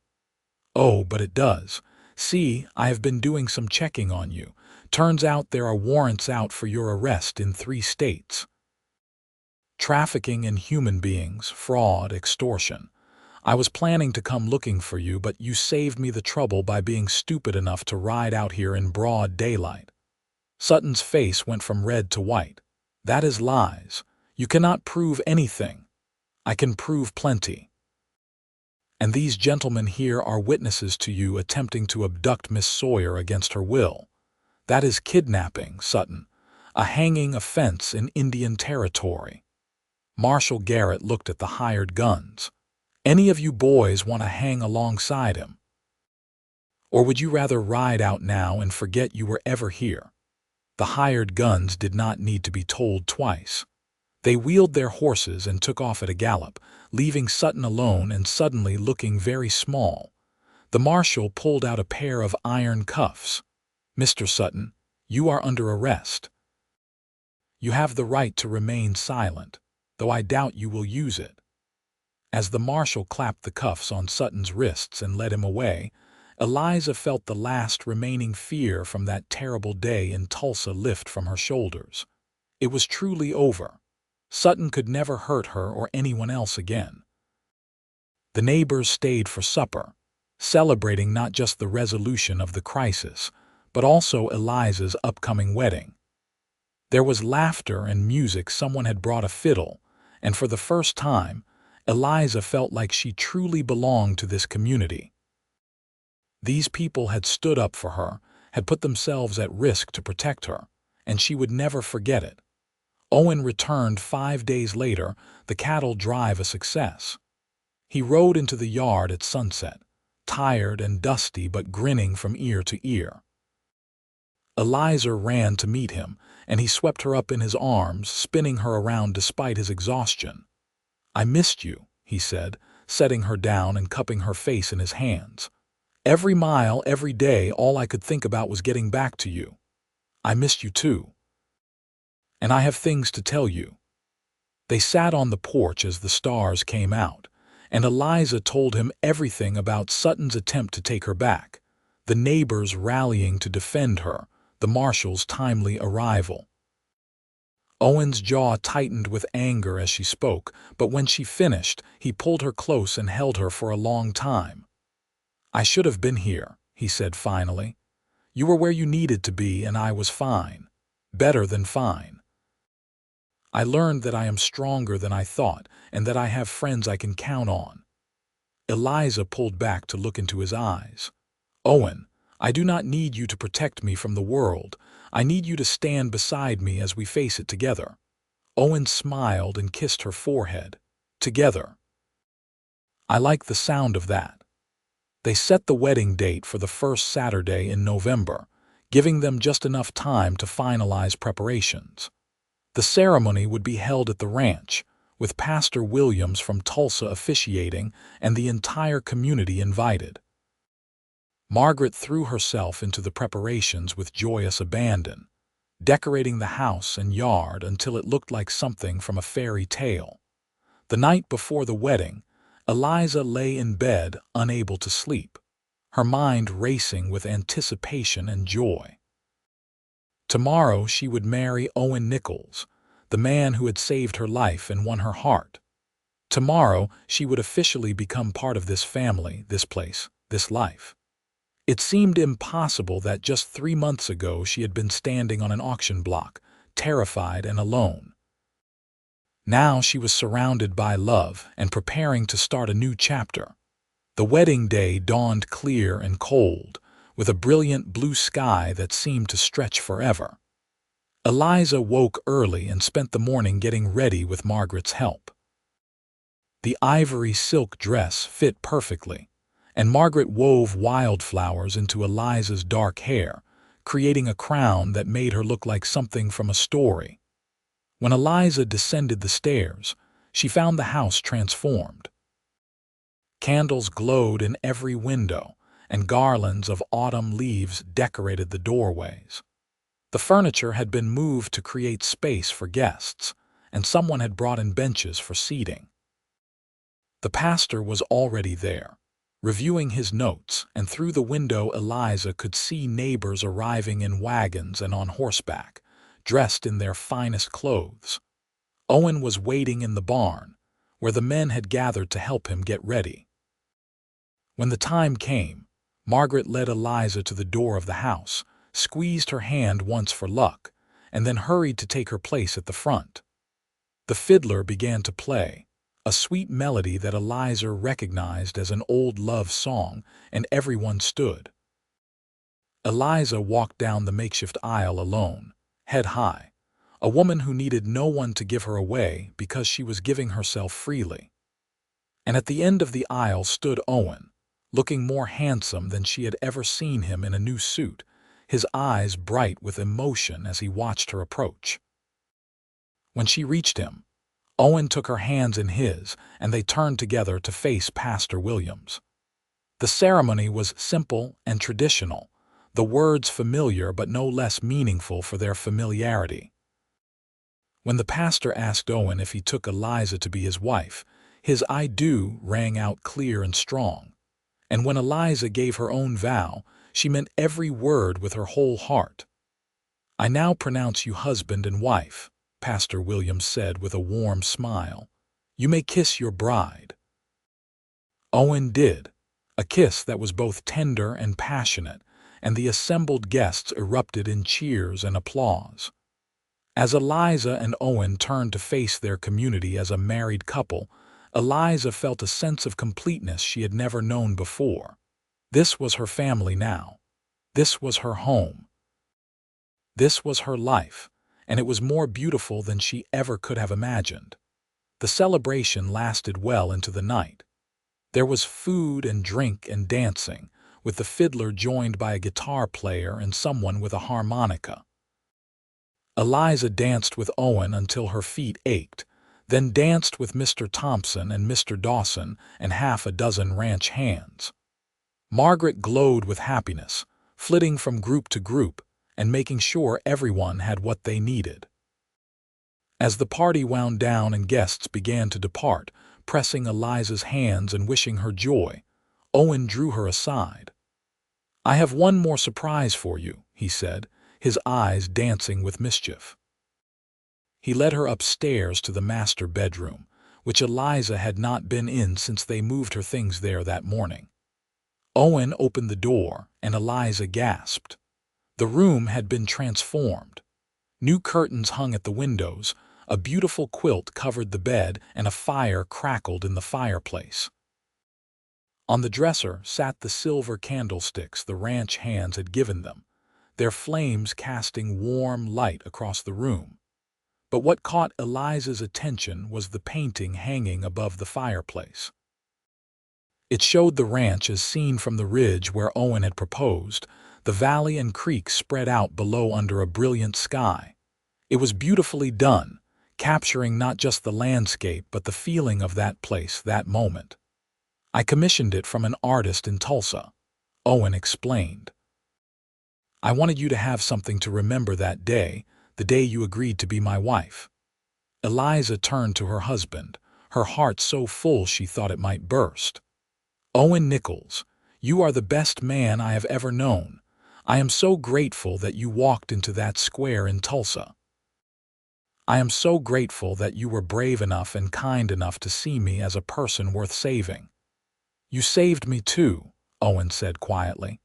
"Oh, but it does. See, I have been doing some checking on you. Turns out there are warrants out for your arrest in 3 states. Trafficking in human beings, fraud, extortion. I was planning to come looking for you, but you saved me the trouble by being stupid enough to ride out here in broad daylight." Sutton's face went from red to white. "That is lies. You cannot prove anything." "I can prove plenty. And these gentlemen here are witnesses to you attempting to abduct Miss Sawyer against her will. That is kidnapping, Sutton, a hanging offense in Indian Territory." Marshal Garrett looked at the hired guns. "Any of you boys want to hang alongside him? Or would you rather ride out now and forget you were ever here?" The hired guns did not need to be told twice. They wheeled their horses and took off at a gallop, leaving Sutton alone and suddenly looking very small. The marshal pulled out a pair of iron cuffs. "Mr. Sutton, you are under arrest. You have the right to remain silent, though I doubt you will use it." As the marshal clapped the cuffs on Sutton's wrists and led him away, Eliza felt the last remaining fear from that terrible day in Tulsa lift from her shoulders. It was truly over. Sutton could never hurt her or anyone else again. The neighbors stayed for supper, celebrating not just the resolution of the crisis, but also Eliza's upcoming wedding. There was laughter and music. Someone had brought a fiddle, and for the first time, Eliza felt like she truly belonged to this community. These people had stood up for her, had put themselves at risk to protect her, and she would never forget it. Owen returned 5 days later, the cattle drive a success. He rode into the yard at sunset, tired and dusty but grinning from ear to ear. Eliza ran to meet him, and he swept her up in his arms, spinning her around despite his exhaustion. "I missed you," he said, setting her down and cupping her face in his hands. "Every mile, every day, all I could think about was getting back to you. I missed you too. And I have things to tell you." They sat on the porch as the stars came out, and Eliza told him everything about Sutton's attempt to take her back, the neighbors rallying to defend her, the marshal's timely arrival. Owen's jaw tightened with anger as she spoke, but when she finished, he pulled her close and held her for a long time. "I should have been here," he said finally. "You were where you needed to be, and I was fine. Better than fine. I learned that I am stronger than I thought, and that I have friends I can count on." Eliza pulled back to look into his eyes. "Owen, I do not need you to protect me from the world. I need you to stand beside me as we face it together." Owen smiled and kissed her forehead. "Together. I like the sound of that." They set the wedding date for the first Saturday in November, giving them just enough time to finalize preparations. The ceremony would be held at the ranch, with Pastor Williams from Tulsa officiating and the entire community invited. Margaret threw herself into the preparations with joyous abandon, decorating the house and yard until it looked like something from a fairy tale. The night before the wedding, Eliza lay in bed, unable to sleep, her mind racing with anticipation and joy. Tomorrow she would marry Owen Nichols, the man who had saved her life and won her heart. Tomorrow she would officially become part of this family, this place, this life. It seemed impossible that just 3 months ago she had been standing on an auction block, terrified and alone. Now she was surrounded by love and preparing to start a new chapter. The wedding day dawned clear and cold, with a brilliant blue sky that seemed to stretch forever. Eliza woke early and spent the morning getting ready with Margaret's help. The ivory silk dress fit perfectly, and Margaret wove wildflowers into Eliza's dark hair, creating a crown that made her look like something from a story. When Eliza descended the stairs, she found the house transformed. Candles glowed in every window, and garlands of autumn leaves decorated the doorways. The furniture had been moved to create space for guests, and someone had brought in benches for seating. The pastor was already there, reviewing his notes, and through the window Eliza could see neighbors arriving in wagons and on horseback, dressed in their finest clothes. Owen was waiting in the barn, where the men had gathered to help him get ready. When the time came, Margaret led Eliza to the door of the house, squeezed her hand once for luck, and then hurried to take her place at the front. The fiddler began to play, a sweet melody that Eliza recognized as an old love song, and everyone stood. Eliza walked down the makeshift aisle alone, head high, a woman who needed no one to give her away because she was giving herself freely. And at the end of the aisle stood Owen, looking more handsome than she had ever seen him in a new suit, his eyes bright with emotion as he watched her approach. When she reached him, Owen took her hands in his, and they turned together to face Pastor Williams. The ceremony was simple and traditional, the words familiar but no less meaningful for their familiarity. When the pastor asked Owen if he took Eliza to be his wife, his "I do" rang out clear and strong. And when Eliza gave her own vow, she meant every word with her whole heart. "I now pronounce you husband and wife," Pastor Williams said with a warm smile. "You may kiss your bride." Owen did, a kiss that was both tender and passionate, and the assembled guests erupted in cheers and applause. As Eliza and Owen turned to face their community as a married couple, Eliza felt a sense of completeness she had never known before. This was her family now. This was her home. This was her life, and it was more beautiful than she ever could have imagined. The celebration lasted well into the night. There was food and drink and dancing, with the fiddler joined by a guitar player and someone with a harmonica. Eliza danced with Owen until her feet ached, then danced with Mr. Thompson and Mr. Dawson and half a dozen ranch hands. Margaret glowed with happiness, flitting from group to group and making sure everyone had what they needed. As the party wound down and guests began to depart, pressing Eliza's hands and wishing her joy, Owen drew her aside. "I have one more surprise for you," he said, his eyes dancing with mischief. He led her upstairs to the master bedroom, which Eliza had not been in since they moved her things there that morning. Owen opened the door, and Eliza gasped. The room had been transformed. New curtains hung at the windows, a beautiful quilt covered the bed, and a fire crackled in the fireplace. On the dresser sat the silver candlesticks the ranch hands had given them, their flames casting warm light across the room. But what caught Eliza's attention was the painting hanging above the fireplace. It showed the ranch as seen from the ridge where Owen had proposed, the valley and creek spread out below under a brilliant sky. It was beautifully done, capturing not just the landscape but the feeling of that place, that moment. I commissioned it from an artist in Tulsa, Owen explained. I wanted you to have something to remember that day, the day you agreed to be my wife. Eliza turned to her husband, her heart so full she thought it might burst. Owen Nichols, you are the best man I have ever known. I am so grateful that you walked into that square in Tulsa. I am so grateful that you were brave enough and kind enough to see me as a person worth saving. You saved me too, Owen said quietly.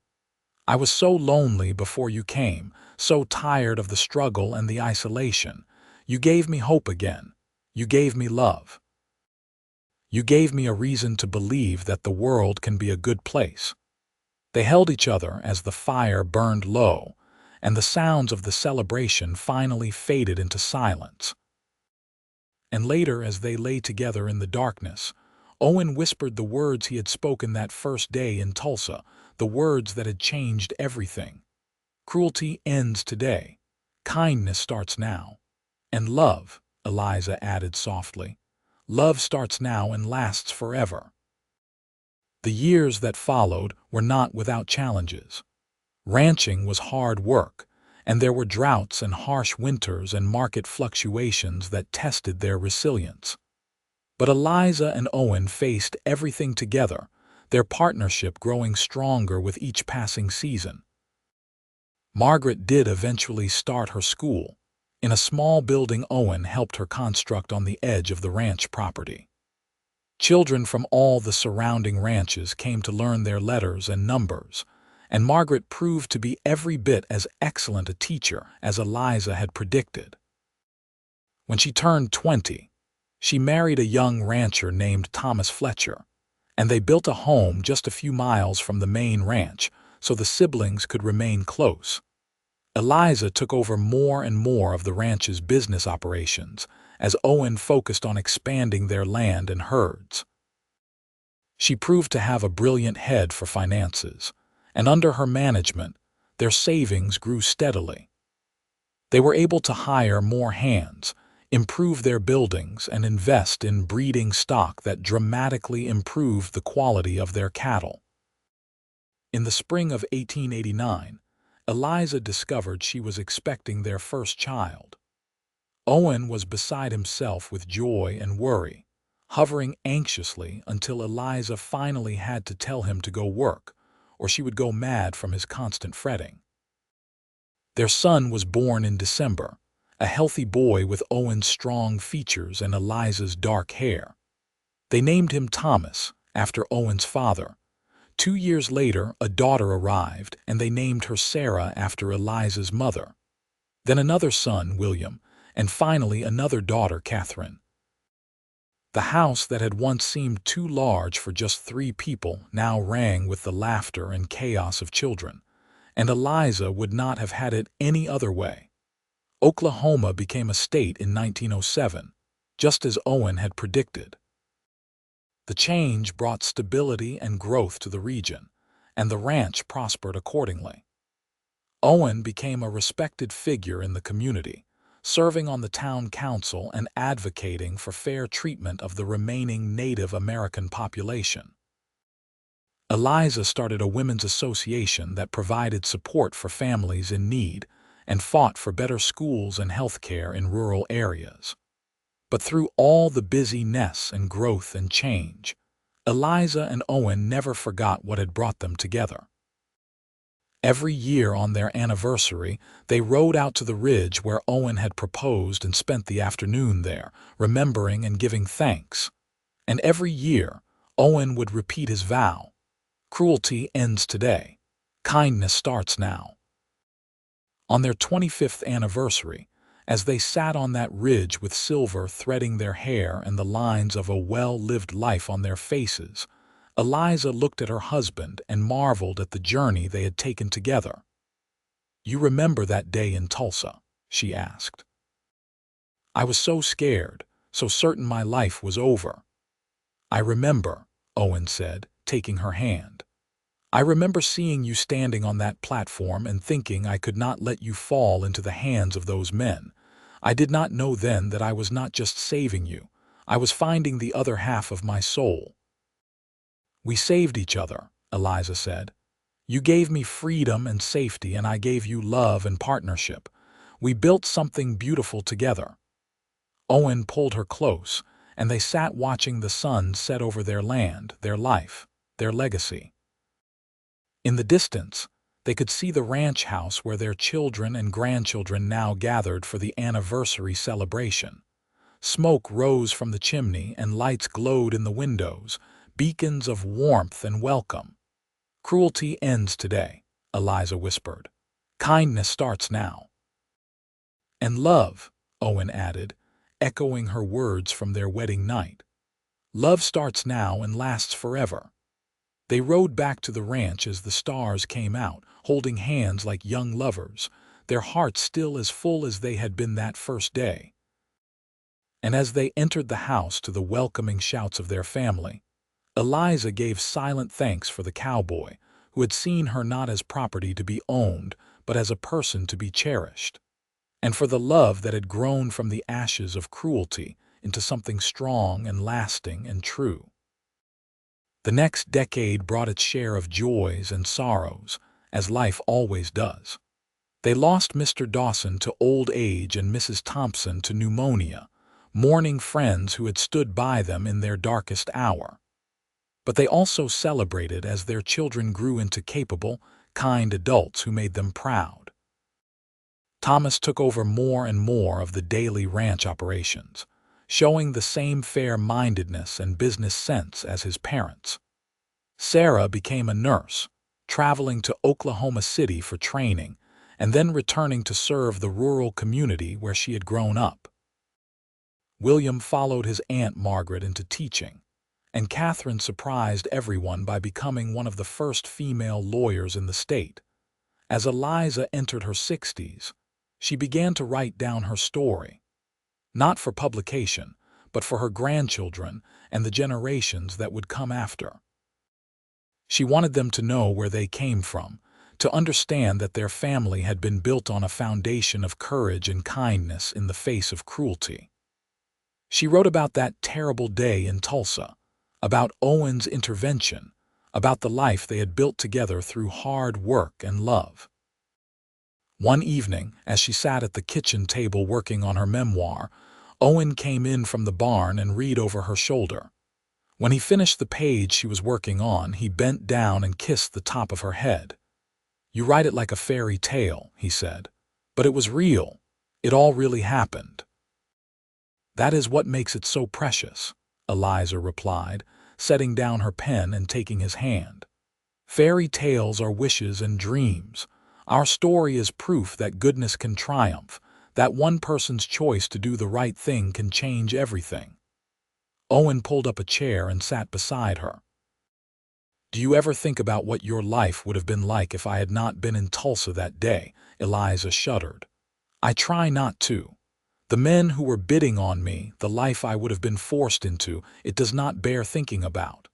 I was so lonely before you came, so tired of the struggle and the isolation. You gave me hope again. You gave me love. You gave me a reason to believe that the world can be a good place. They held each other as the fire burned low, and the sounds of the celebration finally faded into silence. And later, as they lay together in the darkness, Owen whispered the words he had spoken that first day in Tulsa, the words that had changed everything. Cruelty ends today. Kindness starts now. And love, Eliza added softly, love starts now and lasts forever. The years that followed were not without challenges. Ranching was hard work, and there were droughts and harsh winters and market fluctuations that tested their resilience. But Eliza and Owen faced everything together, their partnership growing stronger with each passing season. Margaret did eventually start her school, in a small building Owen helped her construct on the edge of the ranch property. Children from all the surrounding ranches came to learn their letters and numbers, and Margaret proved to be every bit as excellent a teacher as Eliza had predicted. When she turned 20, she married a young rancher named Thomas Fletcher, and they built a home just a few miles from the main ranch so the siblings could remain close. Eliza took over more and more of the ranch's business operations as Owen focused on expanding their land and herds. She proved to have a brilliant head for finances, and under her management, their savings grew steadily. They were able to hire more hands, improve their buildings, and invest in breeding stock that dramatically improved the quality of their cattle. In the spring of 1889, Eliza discovered she was expecting their first child. Owen was beside himself with joy and worry, hovering anxiously until Eliza finally had to tell him to go work, or she would go mad from his constant fretting. Their son was born in December, a healthy boy with Owen's strong features and Eliza's dark hair. They named him Thomas, after Owen's father. 2 years later, a daughter arrived, and they named her Sarah after Eliza's mother. Then another son, William, and finally another daughter, Catherine. The house that had once seemed too large for just 3 people now rang with the laughter and chaos of children, and Eliza would not have had it any other way. Oklahoma became a state in 1907, just as Owen had predicted. The change brought stability and growth to the region, and the ranch prospered accordingly. Owen became a respected figure in the community, serving on the town council and advocating for fair treatment of the remaining Native American population. Eliza started a women's association that provided support for families in need and fought for better schools and health care in rural areas. But through all the busyness and growth and change, Eliza and Owen never forgot what had brought them together. Every year on their anniversary, they rode out to the ridge where Owen had proposed and spent the afternoon there, remembering and giving thanks. And every year, Owen would repeat his vow. Cruelty ends today. Kindness starts now. On their 25th anniversary, as they sat on that ridge with silver threading their hair and the lines of a well-lived life on their faces, Eliza looked at her husband and marveled at the journey they had taken together. "You remember that day in Tulsa?" she asked. "I was so scared, so certain my life was over." "I remember," Owen said, taking her hand. "I remember seeing you standing on that platform and thinking I could not let you fall into the hands of those men. I did not know then that I was not just saving you, I was finding the other half of my soul." "We saved each other," Eliza said. "You gave me freedom and safety, and I gave you love and partnership. We built something beautiful together." Owen pulled her close, and they sat watching the sun set over their land, their life, their legacy. In the distance, they could see the ranch house where their children and grandchildren now gathered for the anniversary celebration. Smoke rose from the chimney and lights glowed in the windows, beacons of warmth and welcome. "Cruelty ends today," Eliza whispered. "Kindness starts now." "And love," Owen added, echoing her words from their wedding night. "Love starts now and lasts forever." They rode back to the ranch as the stars came out, holding hands like young lovers, their hearts still as full as they had been that first day. And as they entered the house to the welcoming shouts of their family, Eliza gave silent thanks for the cowboy, who had seen her not as property to be owned, but as a person to be cherished, and for the love that had grown from the ashes of cruelty into something strong and lasting and true. The next decade brought its share of joys and sorrows, as life always does. They lost Mr. Dawson to old age and Mrs. Thompson to pneumonia, mourning friends who had stood by them in their darkest hour. But they also celebrated as their children grew into capable, kind adults who made them proud. Thomas took over more and more of the daily ranch operations, showing the same fair-mindedness and business sense as his parents. Sarah became a nurse, traveling to Oklahoma City for training, and then returning to serve the rural community where she had grown up. William followed his Aunt Margaret into teaching, and Catherine surprised everyone by becoming one of the first female lawyers in the state. As Eliza entered her 60s, she began to write down her story, not for publication, but for her grandchildren and the generations that would come after. She wanted them to know where they came from, to understand that their family had been built on a foundation of courage and kindness in the face of cruelty. She wrote about that terrible day in Tulsa, about Owen's intervention, about the life they had built together through hard work and love. One evening, as she sat at the kitchen table working on her memoir, Owen came in from the barn and read over her shoulder. When he finished the page she was working on, he bent down and kissed the top of her head. "You write it like a fairy tale," he said, "but it was real. It all really happened." "That is what makes it so precious," Eliza replied, setting down her pen and taking his hand. "Fairy tales are wishes and dreams. Our story is proof that goodness can triumph, that one person's choice to do the right thing can change everything." Owen pulled up a chair and sat beside her. "Do you ever think about what your life would have been like if I had not been in Tulsa that day?" Eliza shuddered. "I try not to. The men who were bidding on me, the life I would have been forced into, it does not bear thinking about.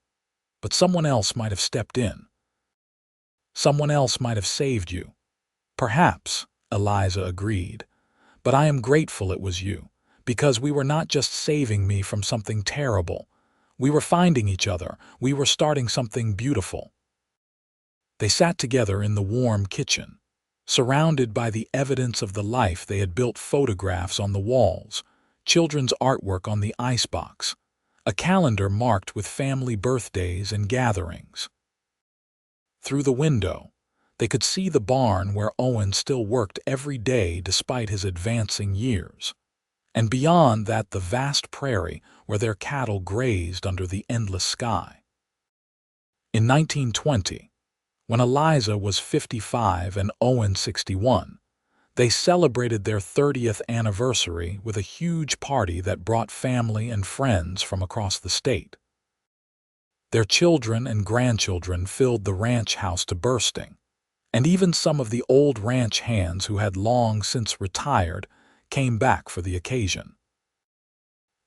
But someone else might have stepped in. Someone else might have saved you." "Perhaps," Eliza agreed. "But I am grateful it was you, because we were not just saving me from something terrible. We were finding each other. We were starting something beautiful." They sat together in the warm kitchen, surrounded by the evidence of the life they had built: photographs on the walls, children's artwork on the icebox, a calendar marked with family birthdays and gatherings. Through the window, They could see the barn where Owen still worked every day despite his advancing years, and beyond that the vast prairie where their cattle grazed under the endless sky. In 1920, when Eliza was 55 and Owen 61, they celebrated their 30th anniversary with a huge party that brought family and friends from across the state. Their children and grandchildren filled the ranch house to bursting, and even some of the old ranch hands who had long since retired came back for the occasion.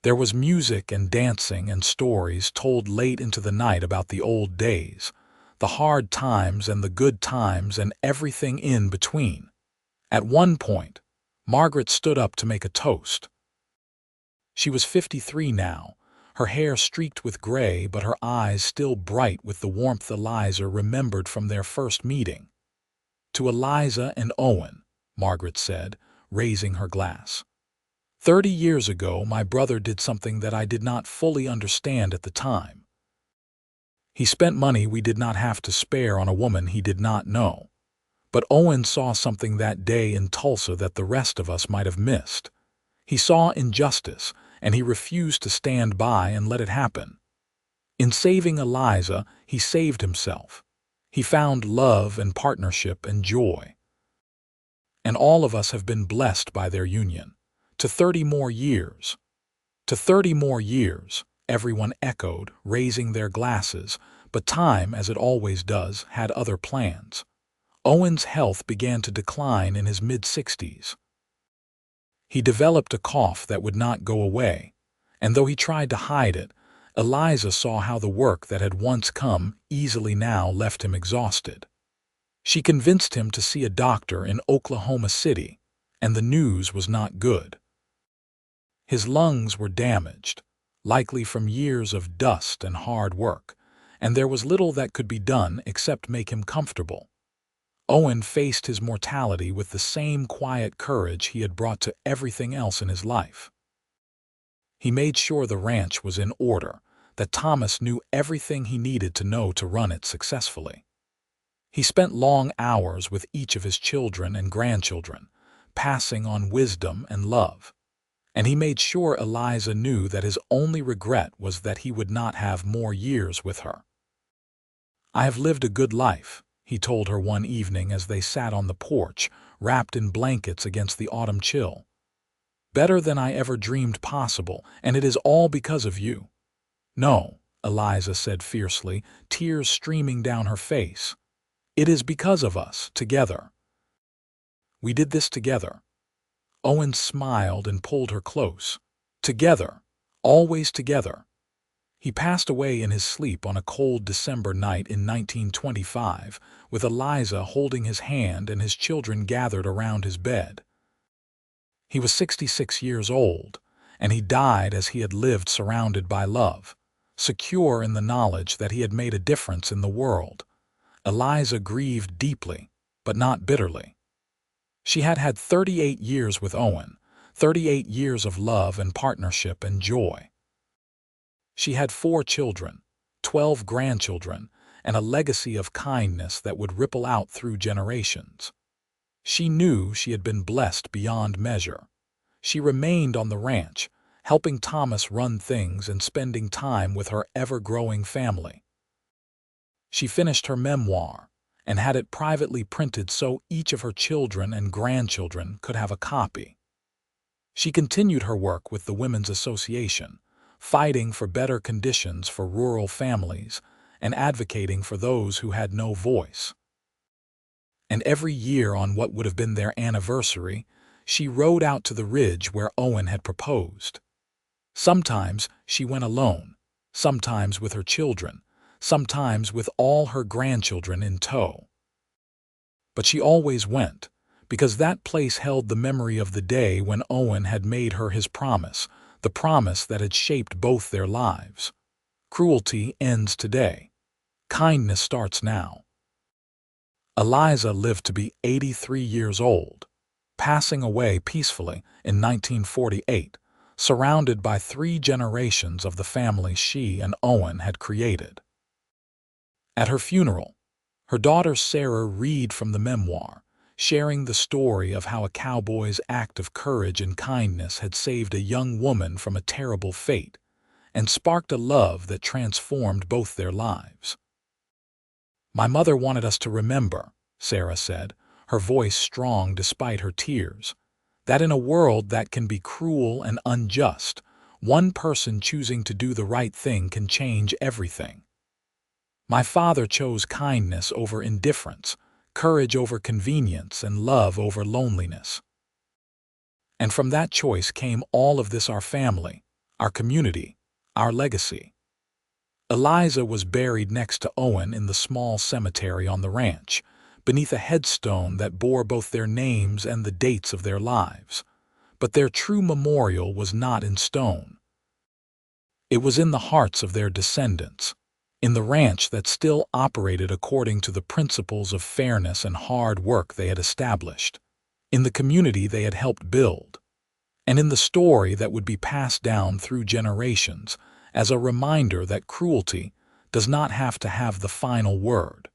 There was music and dancing and stories told late into the night about the old days, the hard times and the good times and everything in between. At one point, Margaret stood up to make a toast. She was 53 now, her hair streaked with gray but her eyes still bright with the warmth Eliza remembered from their first meeting. "To Eliza and Owen," Margaret said, raising her glass. "30 years ago, my brother did something that I did not fully understand at the time. He spent money we did not have to spare on a woman he did not know. But Owen saw something that day in Tulsa that the rest of us might have missed. He saw injustice, and he refused to stand by and let it happen. In saving Eliza, he saved himself. He found love and partnership and joy. And all of us have been blessed by their union. To 30 more years. To 30 more years, everyone echoed, raising their glasses, but time, as it always does, had other plans. Owen's health began to decline in his mid-60s. He developed a cough that would not go away, and though he tried to hide it, Eliza saw how the work that had once come easily now left him exhausted. She convinced him to see a doctor in Oklahoma City, and the news was not good. His lungs were damaged, likely from years of dust and hard work, and there was little that could be done except make him comfortable. Owen faced his mortality with the same quiet courage he had brought to everything else in his life. He made sure the ranch was in order, that Thomas knew everything he needed to know to run it successfully. He spent long hours with each of his children and grandchildren, passing on wisdom and love. And he made sure Eliza knew that his only regret was that he would not have more years with her. "I have lived a good life," he told her one evening as they sat on the porch, wrapped in blankets against the autumn chill. "Better than I ever dreamed possible, and it is all because of you." "No," Eliza said fiercely, tears streaming down her face. "It is because of us, together. We did this together." Owen smiled and pulled her close. "Together, always together." He passed away in his sleep on a cold December night in 1925, with Eliza holding his hand and his children gathered around his bed. He was 66 years old, and he died as he had lived, surrounded by love, secure in the knowledge that he had made a difference in the world. Eliza grieved deeply, but not bitterly. She had had 38 years with Owen, 38 years of love and partnership and joy. She had 4 children, 12 grandchildren, and a legacy of kindness that would ripple out through generations. She knew she had been blessed beyond measure. She remained on the ranch, helping Thomas run things and spending time with her ever-growing family. She finished her memoir and had it privately printed so each of her children and grandchildren could have a copy. She continued her work with the Women's Association, fighting for better conditions for rural families and advocating for those who had no voice. And every year on what would have been their anniversary, she rode out to the ridge where Owen had proposed. Sometimes she went alone, sometimes with her children, sometimes with all her grandchildren in tow. But she always went, because that place held the memory of the day when Owen had made her his promise, the promise that had shaped both their lives. Cruelty ends today. Kindness starts now. Eliza lived to be 83 years old, passing away peacefully in 1948, surrounded by 3 generations of the family she and Owen had created. At her funeral, Her daughter Sarah read from the memoir, sharing the story of how a cowboy's act of courage and kindness had saved a young woman from a terrible fate and sparked a love that transformed both their lives. "My mother wanted us to remember," Sarah said, her voice strong despite her tears, "that in a world that can be cruel and unjust, one person choosing to do the right thing can change everything. My father chose kindness over indifference, courage over convenience, and love over loneliness. And from that choice came all of this: our family, our community, our legacy." Eliza was buried next to Owen in the small cemetery on the ranch, beneath a headstone that bore both their names and the dates of their lives. But their true memorial was not in stone. It was in the hearts of their descendants, in the ranch that still operated according to the principles of fairness and hard work they had established, in the community they had helped build, and in the story that would be passed down through generations as a reminder that cruelty does not have to have the final word.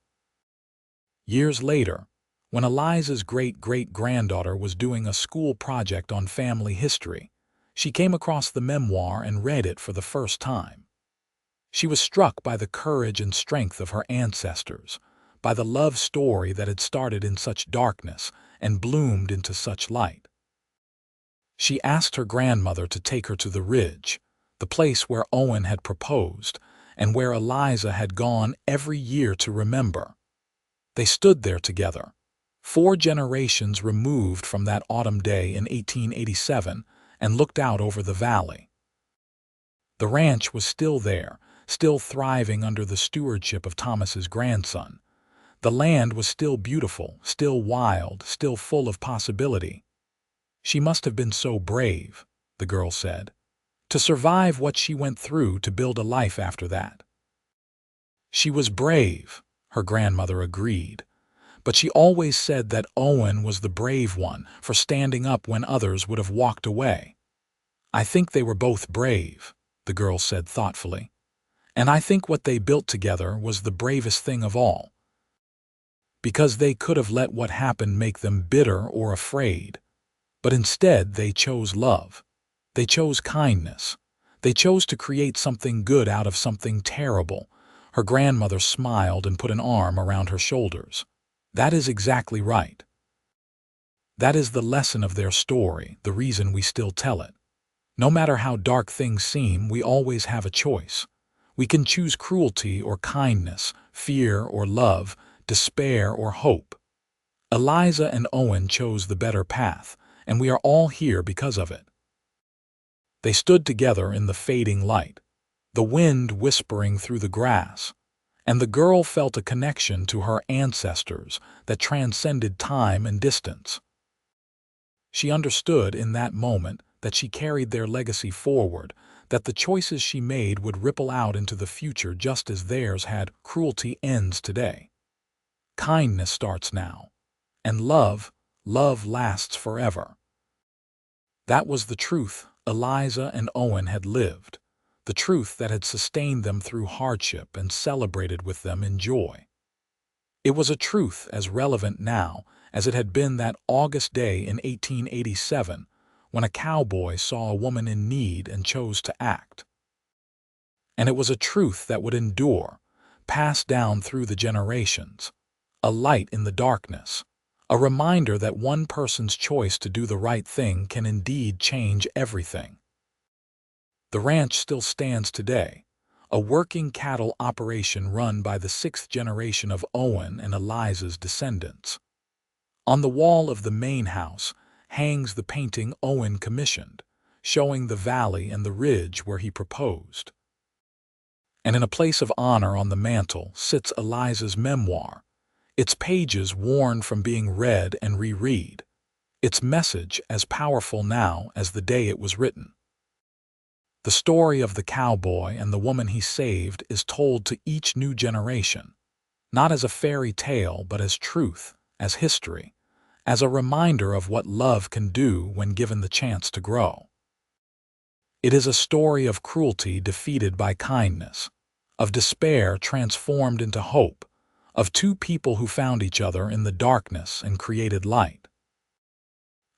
Years later, when Eliza's great-great-granddaughter was doing a school project on family history, she came across the memoir and read it for the first time. She was struck by the courage and strength of her ancestors, by the love story that had started in such darkness and bloomed into such light. She asked her grandmother to take her to the ridge, the place where Owen had proposed and where Eliza had gone every year to remember. They stood there together, 4 generations removed from that autumn day in 1887, and looked out over the valley. The ranch was still there, still thriving under the stewardship of Thomas's grandson. The land was still beautiful, still wild, still full of possibility. "She must have been so brave," the girl said, "to survive what she went through to build a life after that." "She was brave," her grandmother agreed, "but she always said that Owen was the brave one for standing up when others would have walked away." "I think they were both brave," the girl said thoughtfully, "and I think what they built together was the bravest thing of all. Because they could have let what happened make them bitter or afraid, but instead they chose love. They chose kindness. They chose to create something good out of something terrible." Her grandmother smiled and put an arm around her shoulders. "That is exactly right. That is the lesson of their story, the reason we still tell it. No matter how dark things seem, we always have a choice. We can choose cruelty or kindness, fear or love, despair or hope. Eliza and Owen chose the better path, and we are all here because of it." They stood together in the fading light, the wind whispering through the grass, and the girl felt a connection to her ancestors that transcended time and distance. She understood in that moment that she carried their legacy forward, that the choices she made would ripple out into the future just as theirs had. Cruelty ends today. Kindness starts now, and love lasts forever. That was the truth Eliza and Owen had lived, the truth that had sustained them through hardship and celebrated with them in joy. It was a truth as relevant now as it had been that August day in 1887 when a cowboy saw a woman in need and chose to act. And it was a truth that would endure, passed down through the generations, a light in the darkness, a reminder that one person's choice to do the right thing can indeed change everything. The ranch still stands today, a working cattle operation run by the 6th generation of Owen and Eliza's descendants. On the wall of the main house hangs the painting Owen commissioned, showing the valley and the ridge where he proposed. And in a place of honor on the mantel sits Eliza's memoir, its pages worn from being read and reread, its message as powerful now as the day it was written. The story of the cowboy and the woman he saved is told to each new generation, not as a fairy tale but as truth, as history, as a reminder of what love can do when given the chance to grow. It is a story of cruelty defeated by kindness, of despair transformed into hope, of two people who found each other in the darkness and created light.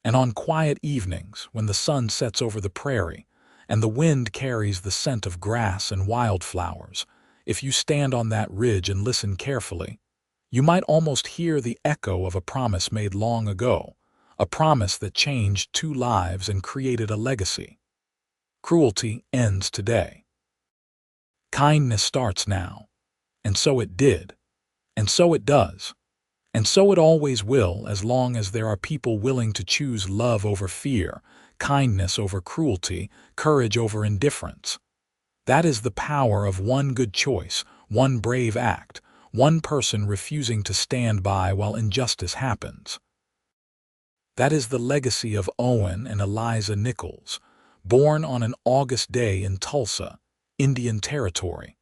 And on quiet evenings, when the sun sets over the prairie and the wind carries the scent of grass and wildflowers, if you stand on that ridge and listen carefully, you might almost hear the echo of a promise made long ago, a promise that changed two lives and created a legacy. Cruelty ends today. Kindness starts now. And so it did. And so it does. And so it always will, as long as there are people willing to choose love over fear, kindness over cruelty, courage over indifference. That is the power of one good choice, one brave act, one person refusing to stand by while injustice happens. That is the legacy of Owen and Eliza Nichols, born on an August day in Tulsa, Indian Territory,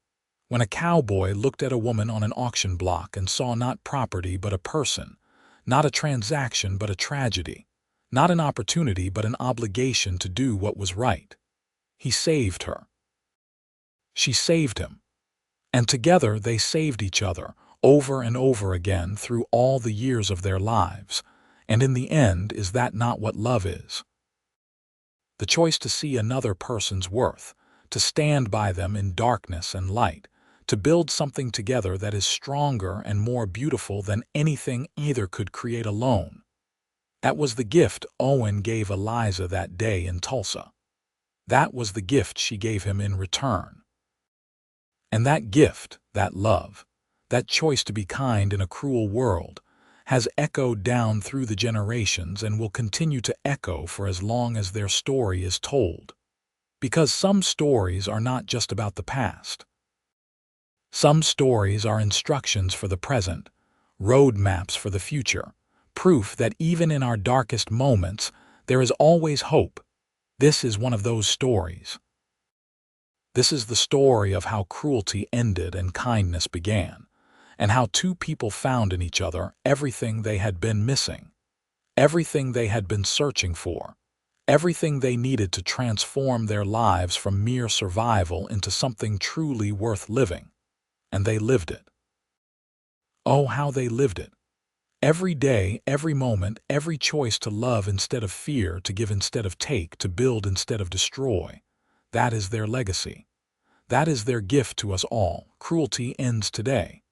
when a cowboy looked at a woman on an auction block and saw not property but a person, not a transaction but a tragedy, not an opportunity but an obligation to do what was right. He saved her. She saved him. And together they saved each other over and over again through all the years of their lives. And in the end, is that not what love is? The choice to see another person's worth, to stand by them in darkness and light, to build something together that is stronger and more beautiful than anything either could create alone. That was the gift Owen gave Eliza that day in Tulsa. That was the gift she gave him in return. And that gift, that love, that choice to be kind in a cruel world, has echoed down through the generations and will continue to echo for as long as their story is told. Because some stories are not just about the past. Some stories are instructions for the present, roadmaps for the future, proof that even in our darkest moments, there is always hope. This is one of those stories. This is the story of how cruelty ended and kindness began, and how two people found in each other everything they had been missing, everything they had been searching for, everything they needed to transform their lives from mere survival into something truly worth living. And they lived it. Oh, how they lived it. Every day, every moment, every choice to love instead of fear, to give instead of take, to build instead of destroy. That is their legacy. That is their gift to us all. Cruelty ends today.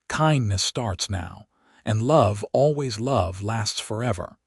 Kindness starts now. And love, always love, lasts forever.